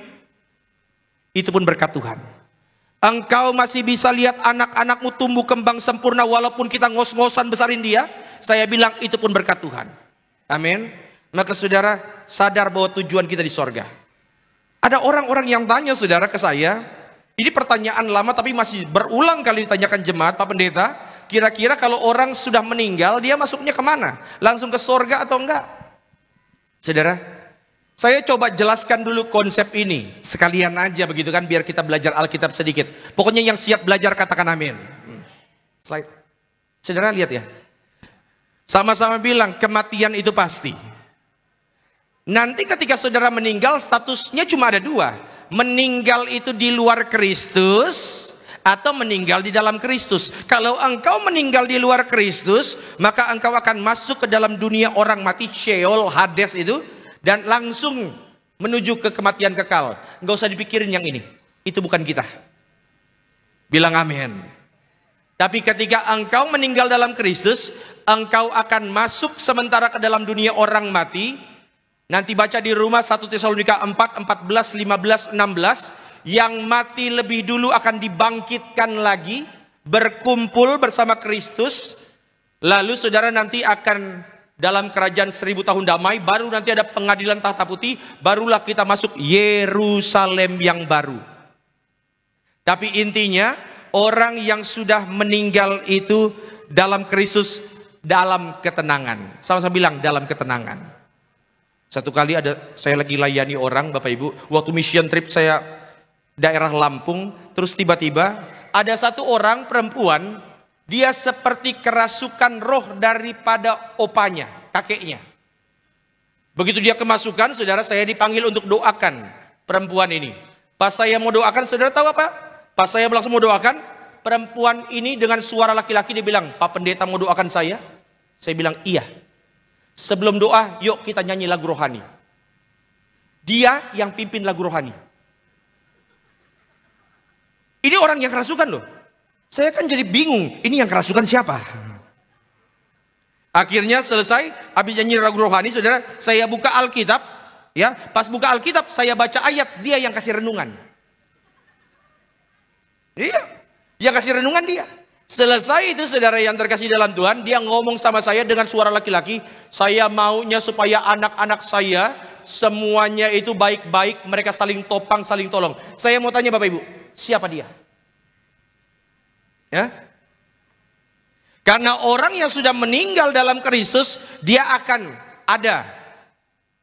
itu pun berkat Tuhan. Engkau masih bisa lihat anak-anakmu tumbuh kembang sempurna walaupun kita ngos-ngosan besarin dia, saya bilang itu pun berkat Tuhan. Amin. Maka saudara sadar bahwa tujuan kita di sorga. Ada orang-orang yang tanya saudara ke saya, ini pertanyaan lama tapi masih berulang kali ditanyakan jemaat, Pak Pendeta, kira-kira kalau orang sudah meninggal dia masuknya kemana? Langsung ke sorga atau enggak? Saudara, saya coba jelaskan dulu konsep ini, sekalian aja begitu kan, biar kita belajar Alkitab sedikit. Pokoknya yang siap belajar katakan amin. Slide. Saudara lihat ya, sama-sama bilang kematian itu pasti. Nanti ketika saudara meninggal statusnya cuma ada 2. Meninggal itu di luar Kristus atau meninggal di dalam Kristus. Kalau engkau meninggal di luar Kristus, maka engkau akan masuk ke dalam dunia orang mati, Sheol, Hades itu, dan langsung menuju ke kematian kekal. Enggak usah dipikirin yang ini. Itu bukan kita. Bilang amin. Tapi ketika engkau meninggal dalam Kristus, engkau akan masuk sementara ke dalam dunia orang mati. Nanti baca di rumah 1 Tesalonika 4, 14, 15, 16. Yang mati lebih dulu akan dibangkitkan lagi, berkumpul bersama Kristus. Lalu saudara nanti akan dalam kerajaan 1000 tahun damai, baru nanti ada pengadilan tahta putih, barulah kita masuk Yerusalem yang baru. Tapi intinya, orang yang sudah meninggal itu dalam Kristus, dalam ketenangan. Sama-sama bilang dalam ketenangan. Satu kali saya lagi layani orang, Bapak Ibu, waktu mission trip saya daerah Lampung, terus tiba-tiba ada satu orang perempuan, dia seperti kerasukan roh daripada opanya, kakeknya. Begitu dia kemasukan, saudara, saya dipanggil untuk doakan perempuan ini. Pas saya mau doakan, saudara tahu apa? Pas saya langsung mau doakan, perempuan ini dengan suara laki-laki dia bilang, "Pak Pendeta mau doakan saya?" Saya bilang, "Iya." Sebelum doa, yuk kita nyanyi lagu rohani. Dia yang pimpin lagu rohani. Ini orang yang kerasukan loh. Saya kan jadi bingung, ini yang kerasukan siapa? Akhirnya selesai, habis nyanyi lagu rohani, saudara, saya buka Alkitab. Ya, pas buka Alkitab, saya baca ayat, dia yang kasih renungan. Iya, yang kasih renungan dia. Selesai itu saudara yang terkasih dalam Tuhan, dia ngomong sama saya dengan suara laki-laki, "Saya maunya supaya anak-anak saya semuanya itu baik-baik, mereka saling topang, saling tolong." Saya mau tanya Bapak Ibu, siapa dia? Ya? Karena orang yang sudah meninggal dalam Kristus, dia akan ada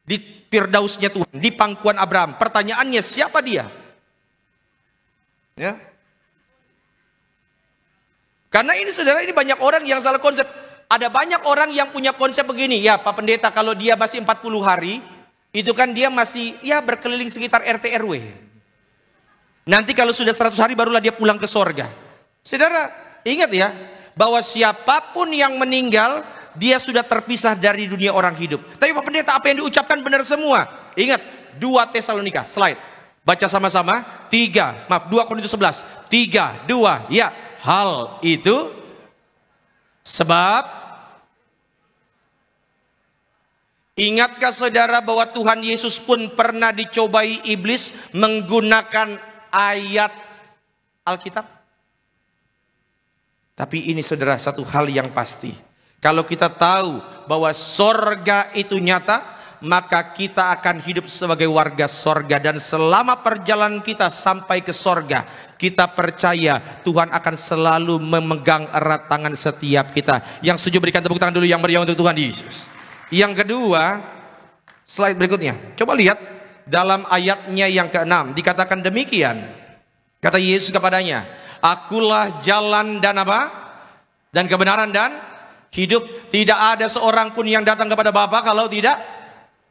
di Firdausnya Tuhan, di pangkuan Abraham. Pertanyaannya, siapa dia? Ya. Karena ini saudara, ini banyak orang yang salah konsep. Ada banyak orang yang punya konsep begini, ya Pak Pendeta, kalau dia masih 40 hari, itu kan dia masih ya berkeliling sekitar RT RW. Nanti kalau sudah 100 hari barulah dia pulang ke sorga. Saudara, ingat ya, bahwa siapapun yang meninggal, dia sudah terpisah dari dunia orang hidup. Tapi Pak Pendeta, apa yang diucapkan benar semua. Ingat, 2 Tesalonika, slide. Baca sama-sama, 2 Korintus 11, 3, 2, ya. Hal itu sebab, ingatkah saudara bahwa Tuhan Yesus pun pernah dicobai iblis menggunakan ayat Alkitab? Tapi ini saudara, satu hal yang pasti. Kalau kita tahu bahwa sorga itu nyata, maka kita akan hidup sebagai warga sorga. Dan selama perjalanan kita sampai ke sorga, kita percaya Tuhan akan selalu memegang erat tangan setiap kita. Yang setuju berikan tepuk tangan dulu yang meriah untuk Tuhan Yesus. Yang kedua, slide berikutnya. Coba lihat dalam ayatnya yang ke-6. Dikatakan demikian. Kata Yesus kepadanya, "Akulah jalan dan apa? Dan kebenaran dan hidup. Tidak ada seorang pun yang datang kepada Bapa kalau tidak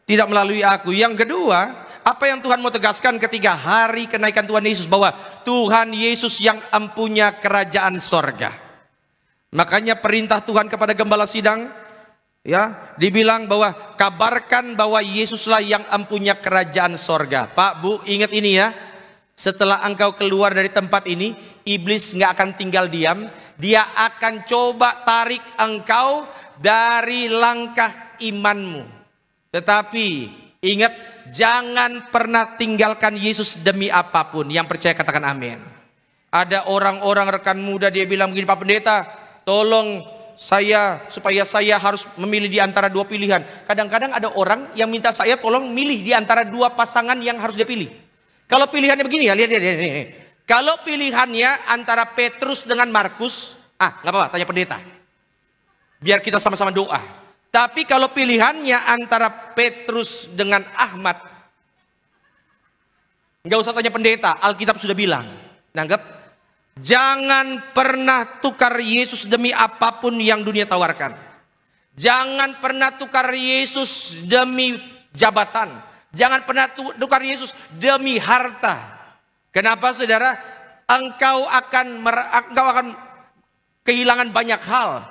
melalui aku." Yang kedua, apa yang Tuhan mau tegaskan ketika hari kenaikan Tuhan Yesus, bahwa Tuhan Yesus yang empunya kerajaan sorga. Makanya perintah Tuhan kepada gembala sidang, ya, dibilang bahwa kabarkan bahwa Yesuslah yang empunya kerajaan sorga. Pak, Bu, ingat ini ya. Setelah engkau keluar dari tempat ini, iblis nggak akan tinggal diam. Dia akan coba tarik engkau dari langkah imanmu. Tetapi ingat, jangan pernah tinggalkan Yesus demi apapun. Yang percaya katakan amin. Ada orang-orang rekan muda, dia bilang begini, "Pak Pendeta, tolong saya supaya saya harus memilih di antara dua pilihan." Kadang-kadang ada orang yang minta saya tolong milih di antara dua pasangan yang harus dia pilih. Kalau pilihannya begini ya, lihat. Kalau pilihannya antara Petrus dengan Markus, nggak apa-apa, tanya pendeta. Biar kita sama-sama doa. Tapi kalau pilihannya antara Petrus dengan Ahmad, nggak usah tanya pendeta, Alkitab sudah bilang. Nanggap? Jangan pernah tukar Yesus demi apapun yang dunia tawarkan. Jangan pernah tukar Yesus demi jabatan. Jangan pernah tukar Yesus demi harta. Kenapa saudara? Engkau akan kehilangan banyak hal.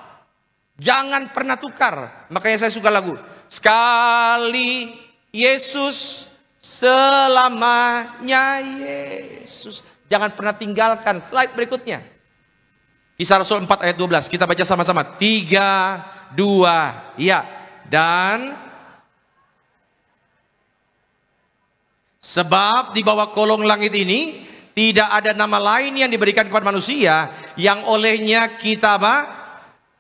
Jangan pernah tukar. Makanya saya suka lagu, "Sekali Yesus, selamanya Yesus." Jangan pernah tinggalkan. Slide berikutnya. Kisah Rasul 4 ayat 12. Kita baca sama-sama. 3, 2, ya. Dan sebab di bawah kolong langit ini tidak ada nama lain yang diberikan kepada manusia yang olehnya kita apa?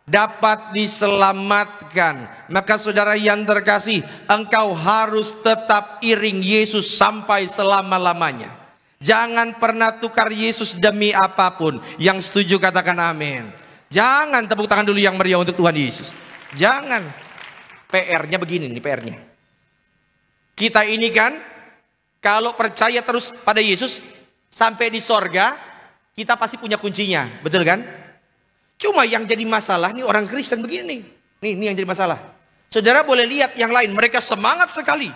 Dapat diselamatkan. Maka saudara yang terkasih, engkau harus tetap iring Yesus sampai selama-lamanya. Jangan pernah tukar Yesus demi apapun. Yang setuju katakan amin. Jangan tepuk tangan dulu yang meriah untuk Tuhan Yesus. Jangan. PR-nya begini nih PR-nya. Kita ini kan kalau percaya terus pada Yesus sampai di sorga, kita pasti punya kuncinya, betul kan? Cuma yang jadi masalah nih orang Kristen begini nih. Nih yang jadi masalah. Saudara boleh lihat yang lain, mereka semangat sekali,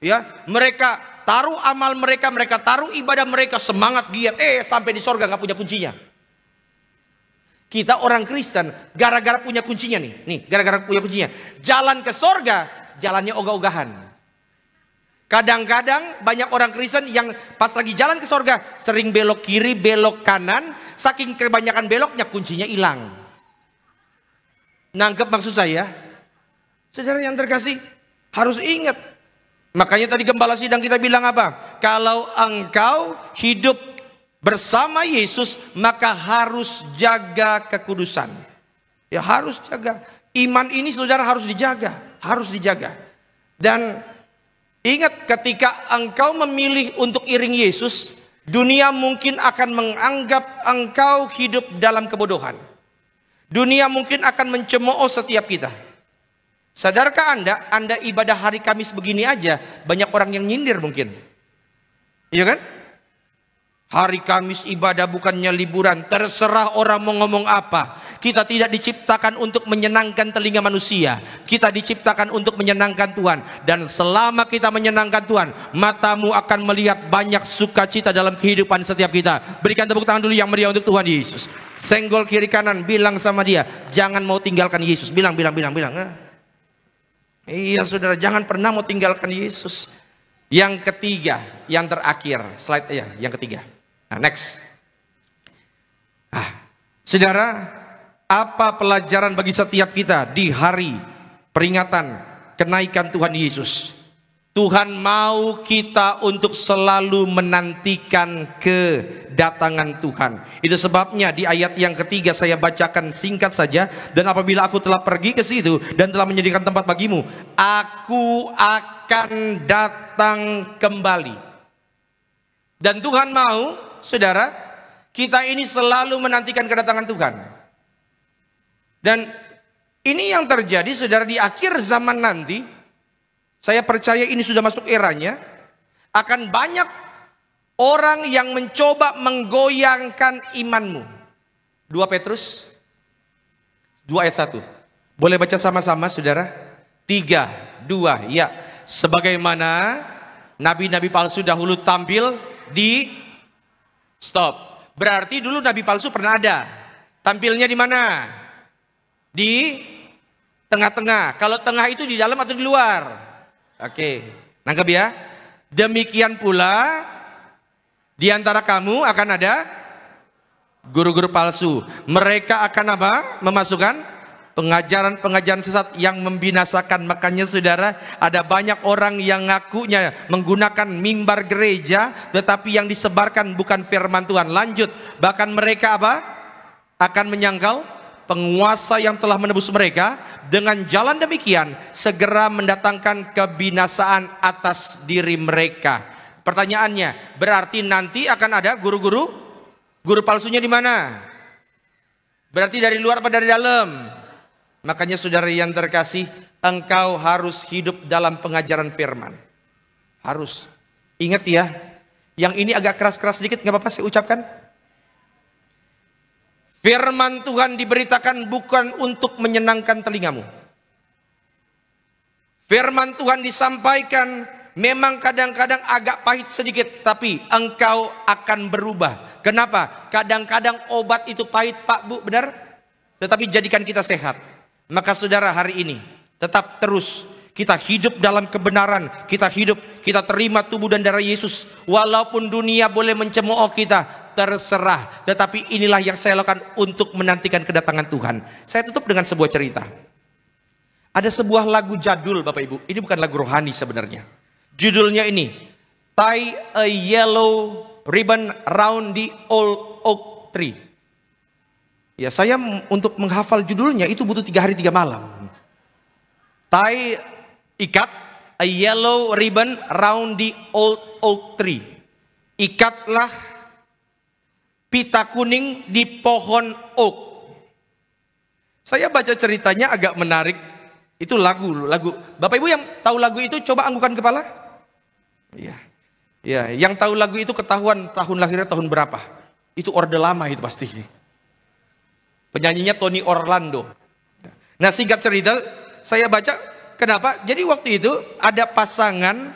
ya. Mereka taruh amal mereka taruh ibadah mereka, semangat giat. Sampai di sorga nggak punya kuncinya. Kita orang Kristen gara-gara punya kuncinya nih, gara-gara punya kuncinya. Jalan ke sorga, jalannya ogah-ogahan. Kadang-kadang banyak orang Kristen yang pas lagi jalan ke sorga sering belok kiri, belok kanan. Saking kebanyakan beloknya kuncinya hilang. Nangkep maksud saya? Saudara yang terkasih harus ingat. Makanya tadi gembala sidang kita bilang apa? Kalau engkau hidup bersama Yesus maka harus jaga kekudusan. Ya harus jaga. Iman ini saudara harus dijaga. Harus dijaga. Dan ingat ketika engkau memilih untuk iring Yesus, dunia mungkin akan menganggap engkau hidup dalam kebodohan. Dunia mungkin akan mencemooh setiap kita. Sadarkah Anda ibadah hari Kamis begini aja, banyak orang yang nyindir mungkin. Iya kan? Hari Kamis ibadah bukannya liburan, terserah orang mau ngomong apa. Kita tidak diciptakan untuk menyenangkan telinga manusia. Kita diciptakan untuk menyenangkan Tuhan. Dan selama kita menyenangkan Tuhan, matamu akan melihat banyak sukacita dalam kehidupan setiap kita. Berikan tepuk tangan dulu yang meriah untuk Tuhan Yesus. Senggol kiri kanan, bilang sama dia, jangan mau tinggalkan Yesus. Bilang. Iya saudara, jangan pernah mau tinggalkan Yesus. Yang ketiga, yang terakhir, slide aja, yang ketiga. Nah next. Saudara, apa pelajaran bagi setiap kita di hari peringatan kenaikan Tuhan Yesus? Tuhan mau kita untuk selalu menantikan kedatangan Tuhan. Itu sebabnya di ayat yang ketiga saya bacakan singkat saja. Dan apabila aku telah pergi ke situ dan telah menyediakan tempat bagimu, aku akan datang kembali. Dan Tuhan mau, saudara, kita ini selalu menantikan kedatangan Tuhan. Dan ini yang terjadi, saudara, di akhir zaman nanti. Saya percaya ini sudah masuk eranya. Akan banyak orang yang mencoba menggoyangkan imanmu. 2 Petrus 2 ayat 1. Boleh baca sama-sama saudara? 3, 2, ya. Sebagaimana nabi-nabi palsu dahulu tampil di stop. Berarti dulu nabi palsu pernah ada. Tampilnya di mana? Di tengah-tengah. Kalau tengah itu di dalam atau di luar? Oke, nangkep ya. Demikian pula di antara kamu akan ada guru-guru palsu. Mereka akan apa? Memasukkan pengajaran-pengajaran sesat yang membinasakan. Makanya saudara, ada banyak orang yang ngakunya menggunakan mimbar gereja, tetapi yang disebarkan bukan firman Tuhan. Lanjut, bahkan mereka apa? Akan menyangkal penguasa yang telah menebus mereka. Dengan jalan demikian segera mendatangkan kebinasaan atas diri mereka. Pertanyaannya, berarti nanti akan ada guru palsunya di mana? Berarti dari luar atau dari dalam? Makanya saudara yang terkasih, engkau harus hidup dalam pengajaran firman. Harus. Ingat ya, yang ini agak keras-keras sedikit, gak apa-apa saya ucapkan. Firman Tuhan diberitakan bukan untuk menyenangkan telingamu. Firman Tuhan disampaikan memang kadang-kadang agak pahit sedikit, tapi engkau akan berubah. Kenapa? Kadang-kadang obat itu pahit Pak Bu, benar? Tetapi jadikan kita sehat. Maka saudara hari ini tetap terus kita hidup dalam kebenaran. Kita hidup, kita terima tubuh dan darah Yesus. Walaupun dunia boleh mencemooh kita, terserah. Tetapi inilah yang saya lakukan untuk menantikan kedatangan Tuhan. Saya tutup dengan sebuah cerita. Ada sebuah lagu jadul Bapak Ibu. Ini bukan lagu rohani sebenarnya. Judulnya ini, Tie a Yellow Ribbon Round the Old Oak Tree. Ya, saya untuk menghafal judulnya itu butuh 3 hari 3 malam. Tie, ikat a yellow ribbon round the old oak tree. Ikatlah pita kuning di pohon oak. Saya baca ceritanya agak menarik. Itu lagu. Bapak Ibu yang tahu lagu itu coba anggukan kepala. Iya. Ya, yang tahu lagu itu ketahuan tahun lahirnya tahun berapa. Itu orde lama itu pasti. Penyanyinya Tony Orlando. Nah, singkat cerita, saya baca kenapa? Jadi waktu itu ada pasangan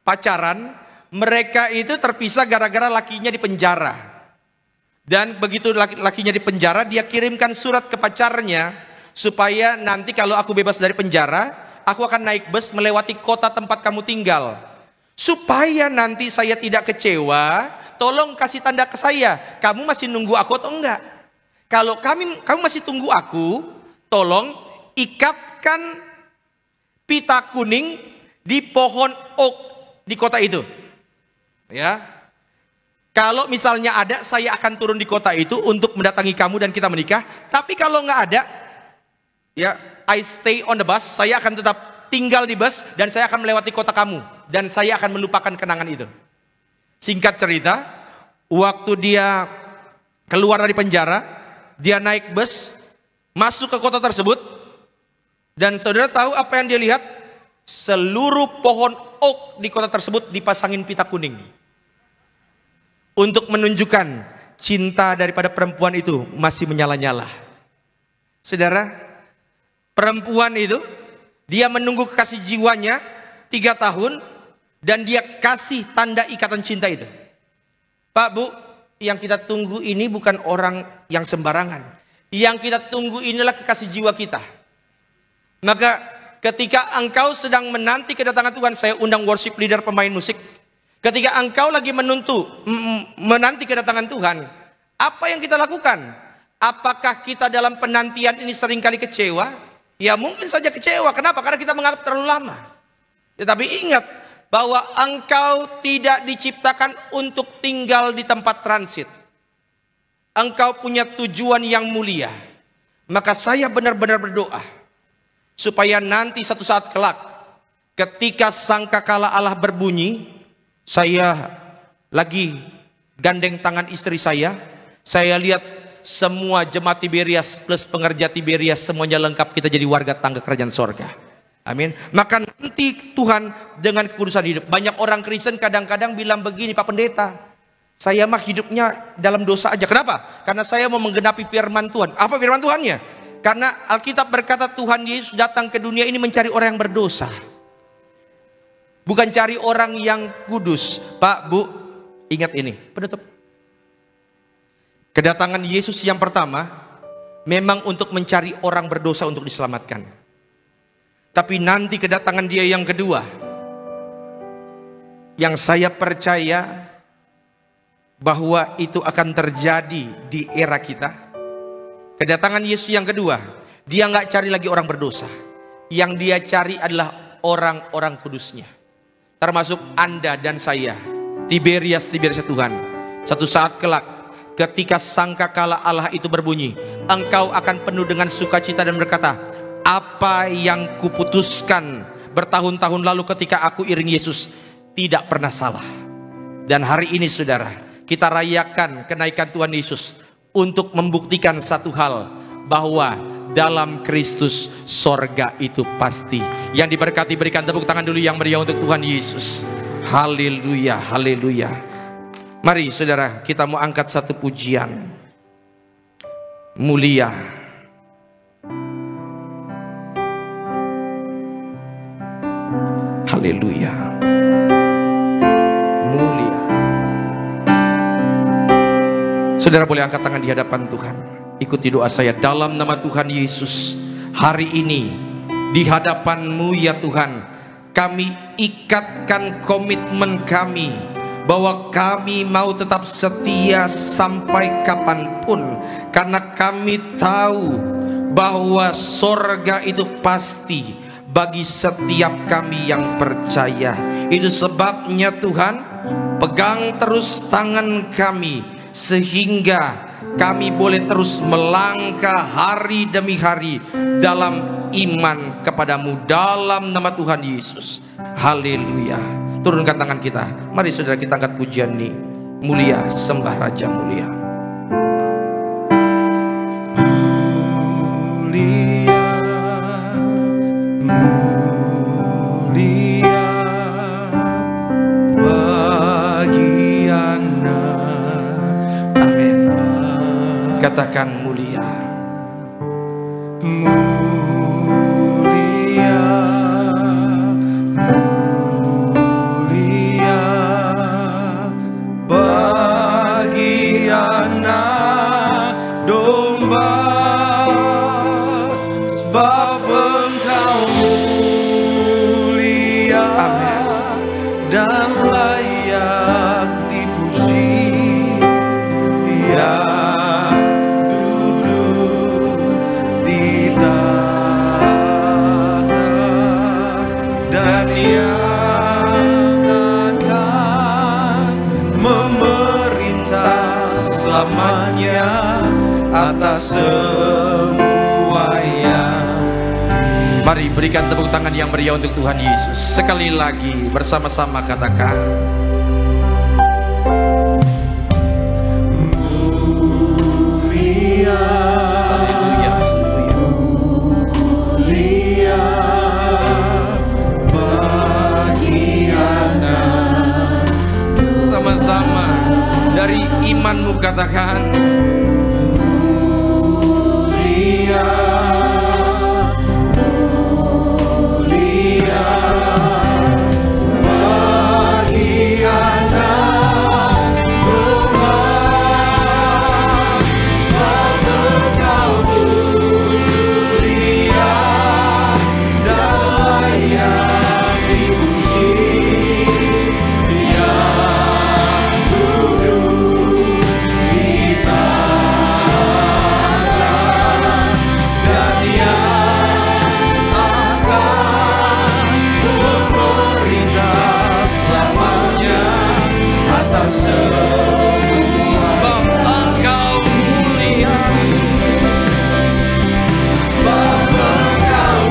pacaran, mereka itu terpisah gara-gara lakinya di penjara. Dan begitu lakinya di penjara, dia kirimkan surat ke pacarnya supaya nanti kalau aku bebas dari penjara, aku akan naik bus melewati kota tempat kamu tinggal. Supaya nanti saya tidak kecewa, tolong kasih tanda ke saya. Kamu masih nunggu aku atau enggak? Kalau kamu masih tunggu aku, tolong ikatkan pita kuning di pohon oak di kota itu. Ya. Kalau misalnya ada, saya akan turun di kota itu untuk mendatangi kamu dan kita menikah. Tapi kalau nggak ada, ya, I stay on the bus. Saya akan tetap tinggal di bus dan saya akan melewati kota kamu dan saya akan melupakan kenangan itu. Singkat cerita, waktu dia keluar dari penjara, dia naik bus, masuk ke kota tersebut, dan saudara tahu apa yang dia lihat? Seluruh pohon oak di kota tersebut dipasangin pita kuning. Untuk menunjukkan cinta daripada perempuan itu masih menyala-nyala. Saudara, perempuan itu, dia menunggu kekasih jiwanya 3 tahun, dan dia kasih tanda ikatan cinta itu. Pak, Bu, yang kita tunggu ini bukan orang yang sembarangan. Yang kita tunggu inilah kekasih jiwa kita. Maka ketika engkau sedang menanti kedatangan Tuhan, saya undang worship leader, pemain musik. Ketika engkau lagi menanti kedatangan Tuhan, apa yang kita lakukan? Apakah kita dalam penantian ini seringkali kecewa? Ya mungkin saja kecewa. Kenapa? Karena kita menganggap terlalu lama. Tetapi ingat bahwa engkau tidak diciptakan untuk tinggal di tempat transit. Engkau punya tujuan yang mulia. Maka saya benar-benar berdoa supaya nanti satu saat kelak, ketika sangkakala Allah berbunyi, saya lagi gandeng tangan istri saya lihat semua jemaat Tiberias plus pengerja Tiberias semuanya lengkap, kita jadi warga tangga kerajaan sorga. Amin. Maka nanti Tuhan dengan kekudusan hidup. Banyak orang Kristen kadang-kadang bilang begini, Pak Pendeta, saya mah hidupnya dalam dosa aja. Kenapa? Karena saya mau menggenapi firman Tuhan. Apa firman Tuhannya? Karena Alkitab berkata Tuhan Yesus datang ke dunia ini mencari orang yang berdosa, bukan cari orang yang kudus. Pak, Bu, ingat ini, penutup. Kedatangan Yesus yang pertama memang untuk mencari orang berdosa untuk diselamatkan. Tapi nanti kedatangan dia yang kedua, yang saya percaya bahwa itu akan terjadi di era kita. Kedatangan Yesus yang kedua, dia nggak cari lagi orang berdosa. Yang dia cari adalah orang-orang kudusnya. Termasuk Anda dan saya, Tiberias Tuhan. Satu saat kelak, ketika sangkakala Allah itu berbunyi, engkau akan penuh dengan sukacita dan berkata, apa yang kuputuskan bertahun-tahun lalu ketika aku iring Yesus tidak pernah salah. Dan hari ini saudara, kita rayakan kenaikan Tuhan Yesus untuk membuktikan satu hal, bahwa dalam Kristus sorga itu pasti. Yang diberkati berikan tepuk tangan dulu yang meriah untuk Tuhan Yesus. Haleluya, haleluya. Mari saudara, kita mau angkat satu pujian mulia. Haleluya, mulia. Saudara boleh angkat tangan di hadapan Tuhan. Ikuti doa saya. Dalam nama Tuhan Yesus, hari ini di hadapan-Mu ya Tuhan, kami ikatkan komitmen kami bahwa kami mau tetap setia sampai kapanpun, karena kami tahu bahwa sorga itu pasti bagi setiap kami yang percaya. Itu sebabnya Tuhan, pegang terus tangan kami sehingga kami boleh terus melangkah hari demi hari dalam iman kepadamu, dalam nama Tuhan Yesus. Haleluya. Turunkan tangan kita. Mari saudara kita angkat pujian ini. Mulia, sembah Raja mulia. Mulia bagi anak. Amin. Katakan mulia. Dan layak dipuji, yang duduk di tahta dan yang akan memerintah selamanya atas semuanya. Mari berikan tepuk tangan yang meriah untuk Tuhan Yesus. Sekali lagi bersama-sama katakan, mulia, haleluya, mulia bagi anak. sama-sama dari imanmu katakan, Mulia bagi anak domba, sebab Engkau mulia dan layak dipuji, yang duduk di tahta dan yang akan memerintah selamanya atas sebab Engkau mulia. sebab Engkau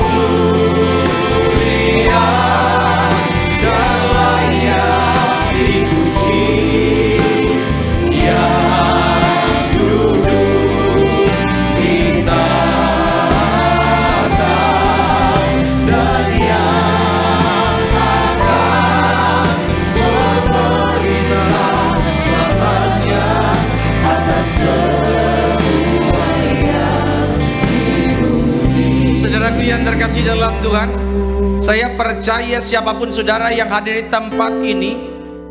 mulia dan layak dipuji, yang duduk di tahta dan yang akan memerintah selamanya atas Saudaraku yang terkasih dalam Tuhan, saya percaya siapapun saudara yang hadir di tempat ini,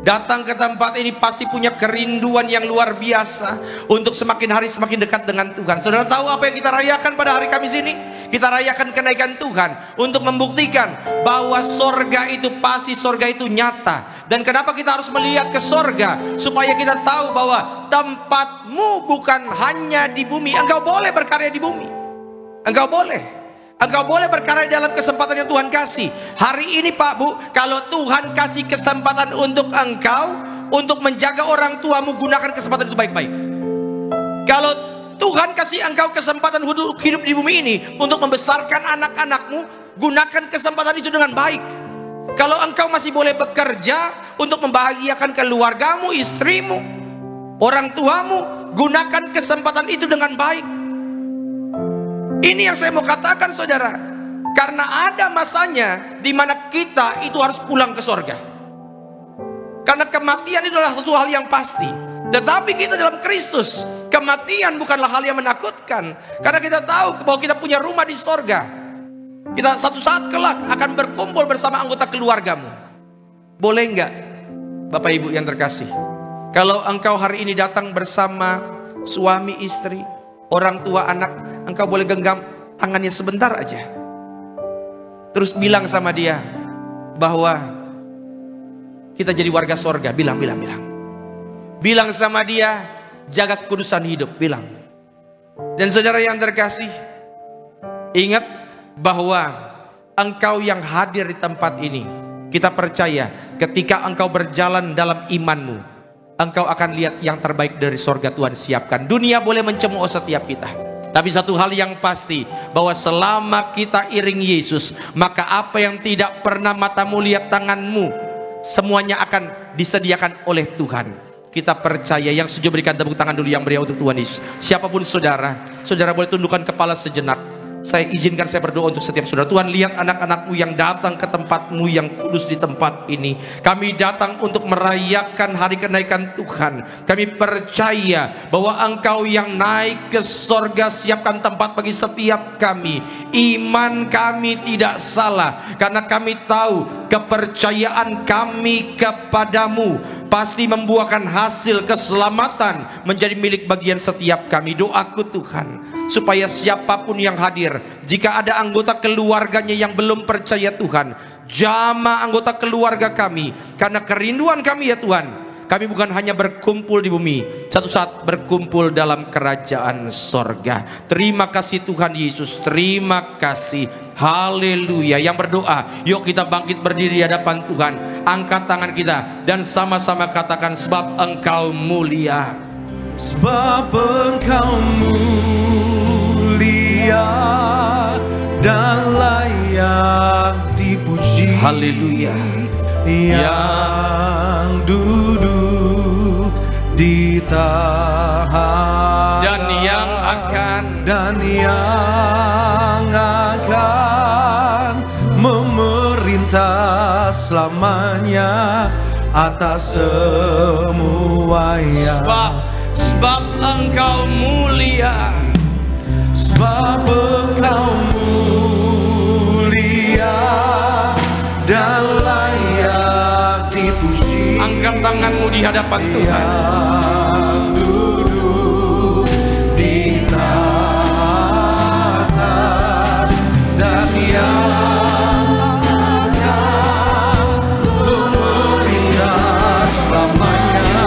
datang ke tempat ini pasti punya kerinduan yang luar biasa untuk semakin hari semakin dekat dengan Tuhan. Saudara tahu apa yang kita rayakan pada hari Kamis ini? Kita rayakan kenaikan Tuhan untuk membuktikan bahwa sorga itu pasti, sorga itu nyata. Dan kenapa kita harus melihat ke sorga? Supaya kita tahu bahwa tempatmu bukan hanya di bumi. Engkau boleh berkarya di bumi, engkau boleh berkarya dalam kesempatan yang Tuhan kasih. Hari ini Pak Bu, kalau Tuhan kasih kesempatan untuk engkau untuk menjaga orang tuamu, gunakan kesempatan itu baik-baik. Kalau Tuhan kasih engkau kesempatan hidup di bumi ini untuk membesarkan anak-anakmu, gunakan kesempatan itu dengan baik. Kalau engkau masih boleh bekerja untuk membahagiakan keluargamu, istrimu, orang tuamu, gunakan kesempatan itu dengan baik. Ini yang saya mau katakan saudara, karena ada masanya di mana kita itu harus pulang ke sorga. Karena kematian itu adalah satu hal yang pasti. Tetapi kita dalam Kristus, kematian bukanlah hal yang menakutkan. Karena kita tahu bahwa kita punya rumah di sorga. Kita satu saat kelak akan berkumpul bersama anggota keluargamu. Boleh enggak Bapak Ibu yang terkasih, kalau engkau hari ini datang bersama suami, istri, orang tua, anak, engkau boleh genggam tangannya sebentar aja. Terus bilang sama dia bahwa kita jadi warga sorga. Bilang. Bilang sama dia, jaga kekudusan hidup. Bilang. Dan saudara yang terkasih, ingat bahwa engkau yang hadir di tempat ini, kita percaya ketika engkau berjalan dalam imanmu, engkau akan lihat yang terbaik dari sorga Tuhan siapkan. Dunia boleh mencemooh setiap kita, tapi satu hal yang pasti, bahwa selama kita iring Yesus, maka apa yang tidak pernah matamu lihat, tanganmu, semuanya akan disediakan oleh Tuhan. Kita percaya. Yang setuju berikan tepuk tangan dulu yang meriah untuk Tuhan Yesus. Siapapun saudara boleh tundukkan kepala sejenak. Saya izinkan saya berdoa untuk setiap saudara. Tuhan, lihat anak-anakmu yang datang ke tempatmu yang kudus di tempat ini. Kami datang untuk merayakan hari kenaikan Tuhan. Kami percaya bahwa Engkau yang naik ke sorga, siapkan tempat bagi setiap kami. Iman kami tidak salah, karena kami tahu kepercayaan kami kepadamu pasti membuahkan hasil keselamatan menjadi milik bagian setiap kami. Doaku Tuhan, supaya siapapun yang hadir, jika ada anggota keluarganya yang belum percaya Tuhan, jamah anggota keluarga kami, karena kerinduan kami ya Tuhan, kami bukan hanya berkumpul di bumi, satu saat berkumpul dalam kerajaan sorga. Terima kasih Tuhan Yesus, terima kasih. Haleluya. Yang berdoa, yuk kita bangkit berdiri di hadapan Tuhan. Angkat tangan kita dan sama-sama katakan, sebab Engkau mulia. Sebab Engkau mulia dan layak dipuji. Haleluya. Yang duduk di tahta dan yang akan memerintah selamanya atas semuanya. Sebab Engkau mulia. Sebab Engkau mulia dan layak dipuji. Angkat tanganmu di hadapan Tuhan. Yang duduk di tahta dan yang memerintah selamanya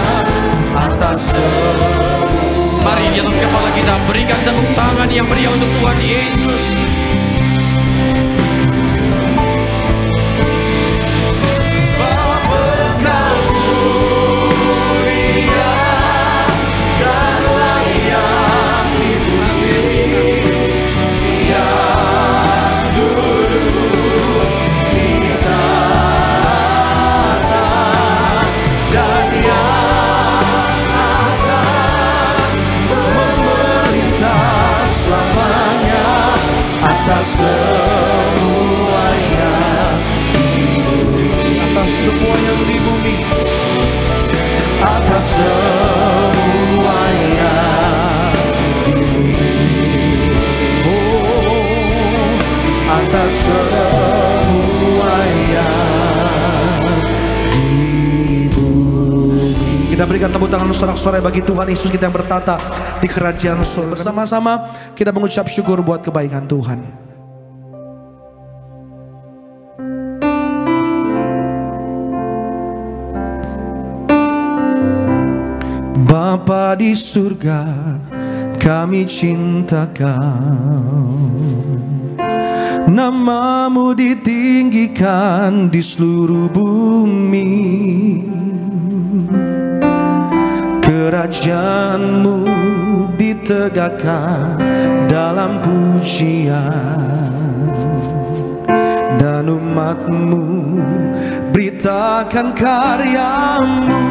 atas semua. Mari di atas kepala kita berikan tepuk tangan yang meriah untuk Tuhan Yesus. Atas semuanya di bumi. Oh, atas semuanya di bumi. Kita berikan tepuk tangan sorak-sorai bagi Tuhan Yesus kita yang bertata di kerajaan surga. Bersama-sama kita mengucap syukur buat kebaikan Tuhan. Bapa di surga, kami cinta Kau. Namamu ditinggikan di seluruh bumi. Kerajaanmu ditegakkan dalam pujian. Dan umatmu beritakan karyamu.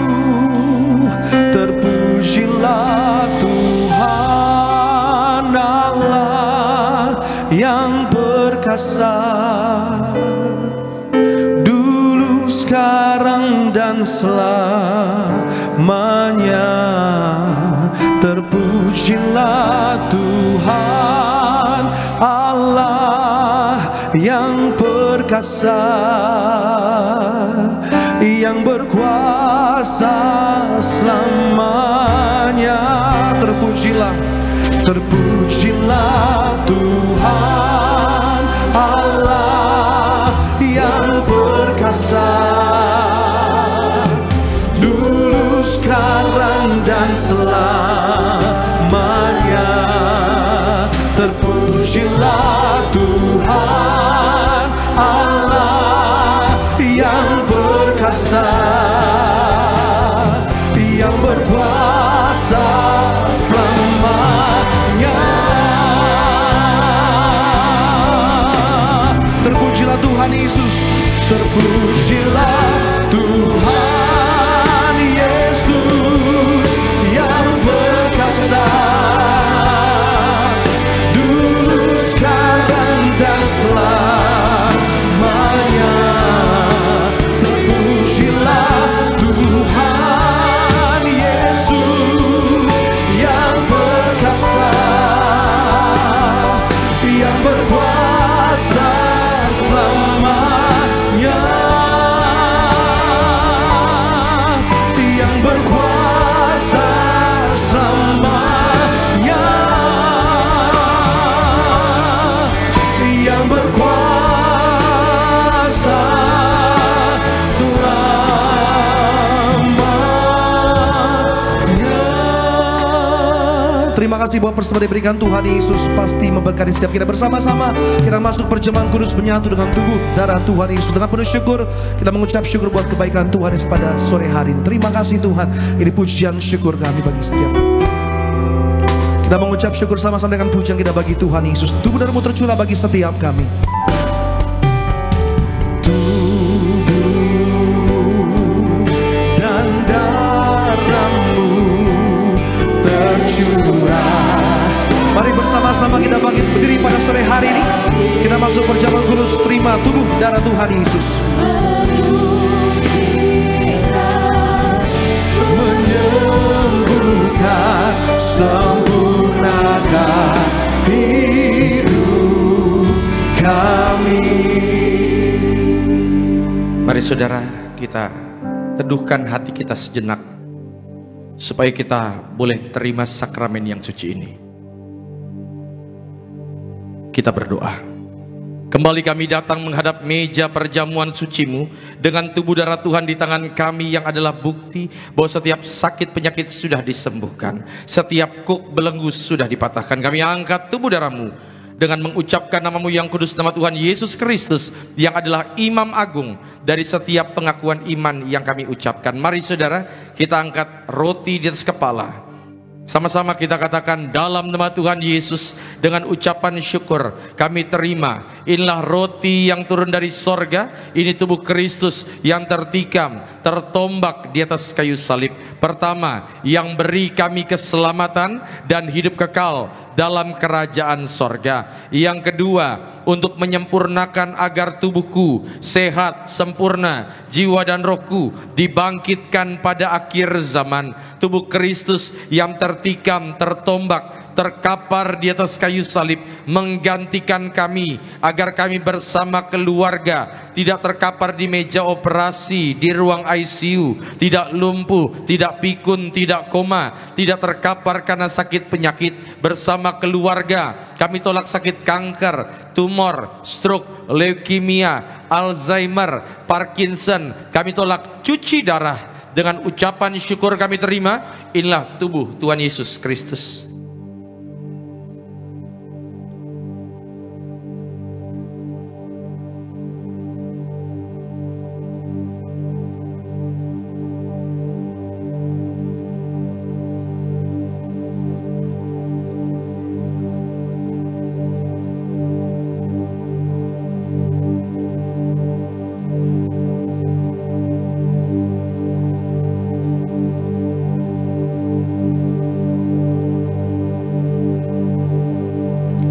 Terpujilah Tuhan Allah yang perkasa, dulu, sekarang, dan selamanya. Terpujilah Tuhan Allah yang perkasa, yang berkuasa selamanya. Terpujilah Tuhan Allah yang perkasa, sekarang dan selamanya. Terpujilah Tuhan Allah yang perkasa, yang berkuasa selamanya. Terpujilah Tuhan Yesus, terpujilah Tuhan Yesus yang perkasa, dulu, sekarang, dan selamanya. Terpujilah Tuhan Yesus yang perkasa, yang berkuasa selamanya, yang berkuasa selamanya, yang berkuasa selamanya. Terima kasih buat persembahan diberikan Tuhan Yesus, pasti memberkati setiap kita. Bersama-sama kita masuk perjamuan kudus, menyatu dengan tubuh darah Tuhan Yesus. Dengan penuh syukur kita mengucap syukur buat kebaikan Tuhan Yesus pada sore hari ini. Terima kasih Tuhan, ini pujian syukur kami bagi setiap. Kita mengucap syukur sama-sama dengan pujian kita bagi Tuhan Yesus. Tubuh darah-Mu tercurah bagi setiap kami. Tubuh dan darah-Mu tercurah. Mari bersama-sama kita bangkit berdiri pada sore hari ini. Kita masuk perjamuan kudus, terima tubuh darah Tuhan Yesus. Menyembuhkan, sempurnakan hidup kami. Mari saudara, kita teduhkan hati kita sejenak, supaya kita boleh terima sakramen yang suci ini. Kita berdoa. Kembali kami datang menghadap meja perjamuan suci-Mu dengan tubuh darah Tuhan di tangan kami, yang adalah bukti bahwa setiap sakit penyakit sudah disembuhkan, setiap kuk belenggu sudah dipatahkan. Kami angkat tubuh darah-Mu dengan mengucapkan nama-Mu yang kudus, nama Tuhan Yesus Kristus yang adalah Imam Agung dari setiap pengakuan iman yang kami ucapkan. Mari saudara, kita angkat roti di atas kepala. Sama-sama kita katakan dalam nama Tuhan Yesus dengan ucapan syukur kami terima. Inilah roti yang turun dari sorga. Ini tubuh Kristus yang tertikam, tertombak di atas kayu salib. Pertama, yang beri kami keselamatan dan hidup kekal dalam kerajaan sorga. Yang kedua, untuk menyempurnakan agar tubuhku sehat, sempurna, jiwa dan rohku dibangkitkan pada akhir zaman. Tubuh Kristus yang tertikam, tertombak, terkapar di atas kayu salib menggantikan kami, agar kami bersama keluarga tidak terkapar di meja operasi, di ruang ICU, tidak lumpuh, tidak pikun, tidak koma, tidak terkapar karena sakit penyakit. Bersama keluarga kami tolak sakit kanker, tumor, stroke, leukemia, Alzheimer, Parkinson. Kami tolak cuci darah. Dengan ucapan syukur kami terima. Inilah tubuh Tuhan Yesus Kristus.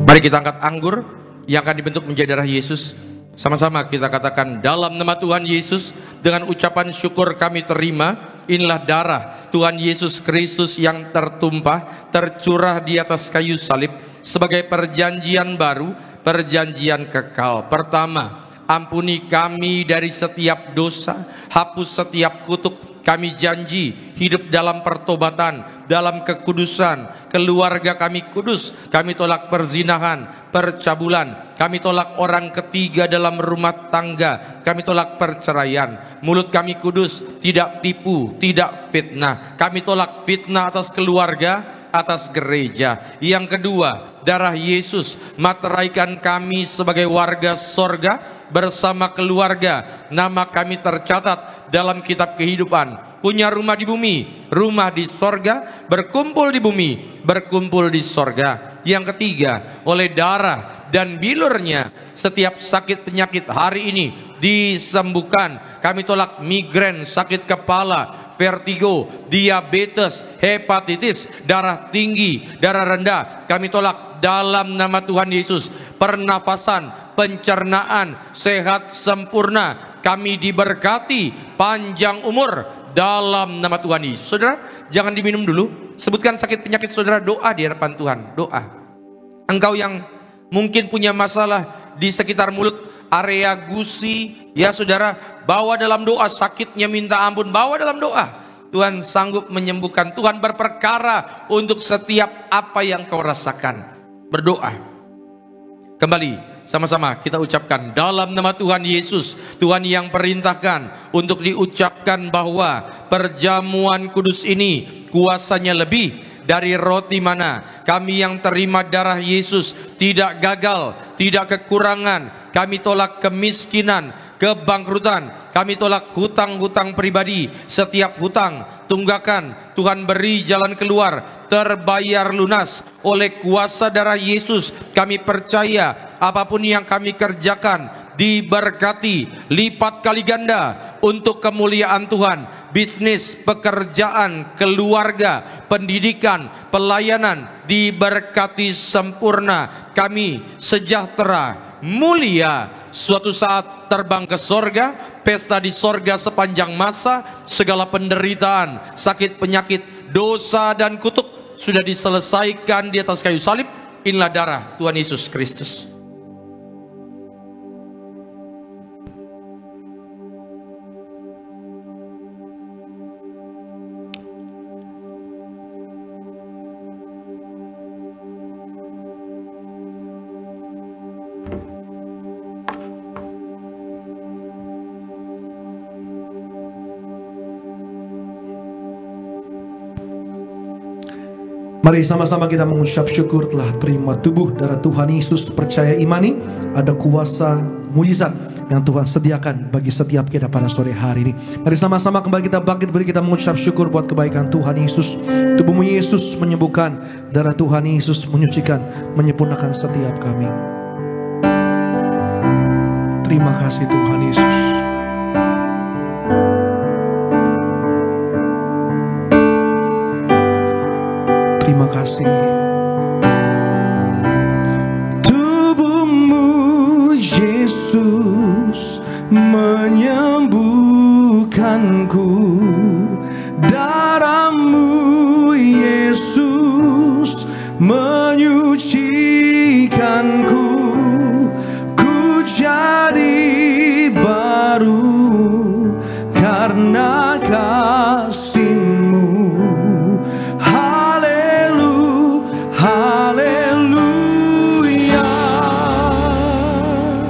Mari kita angkat anggur yang akan dibentuk menjadi darah Yesus. Sama-sama kita katakan dalam nama Tuhan Yesus, dengan ucapan syukur kami terima. Inilah darah Tuhan Yesus Kristus yang tertumpah, tercurah di atas kayu salib sebagai perjanjian baru, perjanjian kekal. Pertama, ampuni kami dari setiap dosa, hapus setiap kutuk. Kami janji hidup dalam pertobatan, dalam kekudusan. Keluarga kami kudus. Kami tolak perzinahan, percabulan, Kami tolak orang ketiga dalam rumah tangga. Kami tolak perceraian. Mulut kami kudus, tidak tipu, tidak fitnah. Kami tolak fitnah atas keluarga, atas gereja. Yang kedua, darah Yesus materaikan kami sebagai warga sorga bersama keluarga. Nama kami tercatat dalam kitab kehidupan. Punya rumah di bumi, rumah di sorga, berkumpul di bumi, berkumpul di sorga. Yang ketiga, oleh darah dan bilurnya setiap sakit penyakit hari ini disembuhkan. Kami tolak migrain, sakit kepala, vertigo, diabetes, hepatitis, darah tinggi, darah rendah. Kami tolak dalam nama Tuhan Yesus. Pernafasan, pencernaan, sehat sempurna. Kami diberkati panjang umur dalam nama Tuhan Yesus. Saudara, jangan diminum dulu. Sebutkan sakit penyakit saudara, doa di hadapan Tuhan, doa. Engkau yang mungkin punya masalah di sekitar mulut, area gusi, ya saudara, bawa dalam doa. Sakitnya minta ampun, bawa dalam doa. Tuhan sanggup menyembuhkan. Tuhan berperkara untuk setiap apa yang kau rasakan. Berdoa. Kembali sama-sama kita ucapkan dalam nama Tuhan Yesus. Tuhan yang perintahkan untuk diucapkan bahwa perjamuan kudus ini kuasanya lebih dari roti mana. Kami yang terima darah Yesus tidak gagal, tidak kekurangan. Kami tolak kemiskinan, kebangkrutan. Kami tolak hutang-hutang pribadi. Setiap hutang, tunggakan, Tuhan beri jalan keluar, terbayar lunas oleh kuasa darah Yesus. Kami percaya apapun yang kami kerjakan diberkati lipat kali ganda untuk kemuliaan Tuhan. Bisnis, pekerjaan, keluarga, pendidikan, pelayanan diberkati sempurna. Kami sejahtera, mulia, suatu saat terbang ke sorga, pesta di sorga sepanjang masa. Segala penderitaan, sakit penyakit, dosa dan kutuk sudah diselesaikan di atas kayu salib. Inilah darah Tuhan Yesus Kristus. Mari sama-sama kita mengucap syukur telah terima tubuh darah Tuhan Yesus. Percaya imani ada kuasa mujizat yang Tuhan sediakan bagi setiap kita pada sore hari ini. Mari sama-sama kembali kita bangkit beri kita mengucap syukur buat kebaikan Tuhan Yesus. Tubuhmu Yesus menyembuhkan, darah Tuhan Yesus menyucikan, menyempurnakan setiap kami. Terima kasih Tuhan Yesus. Terima kasih. Tubuhmu Yesus menyembuhkanku, darahmu Yesus menyucikanku, ku jadi baru karena kasih-Mu.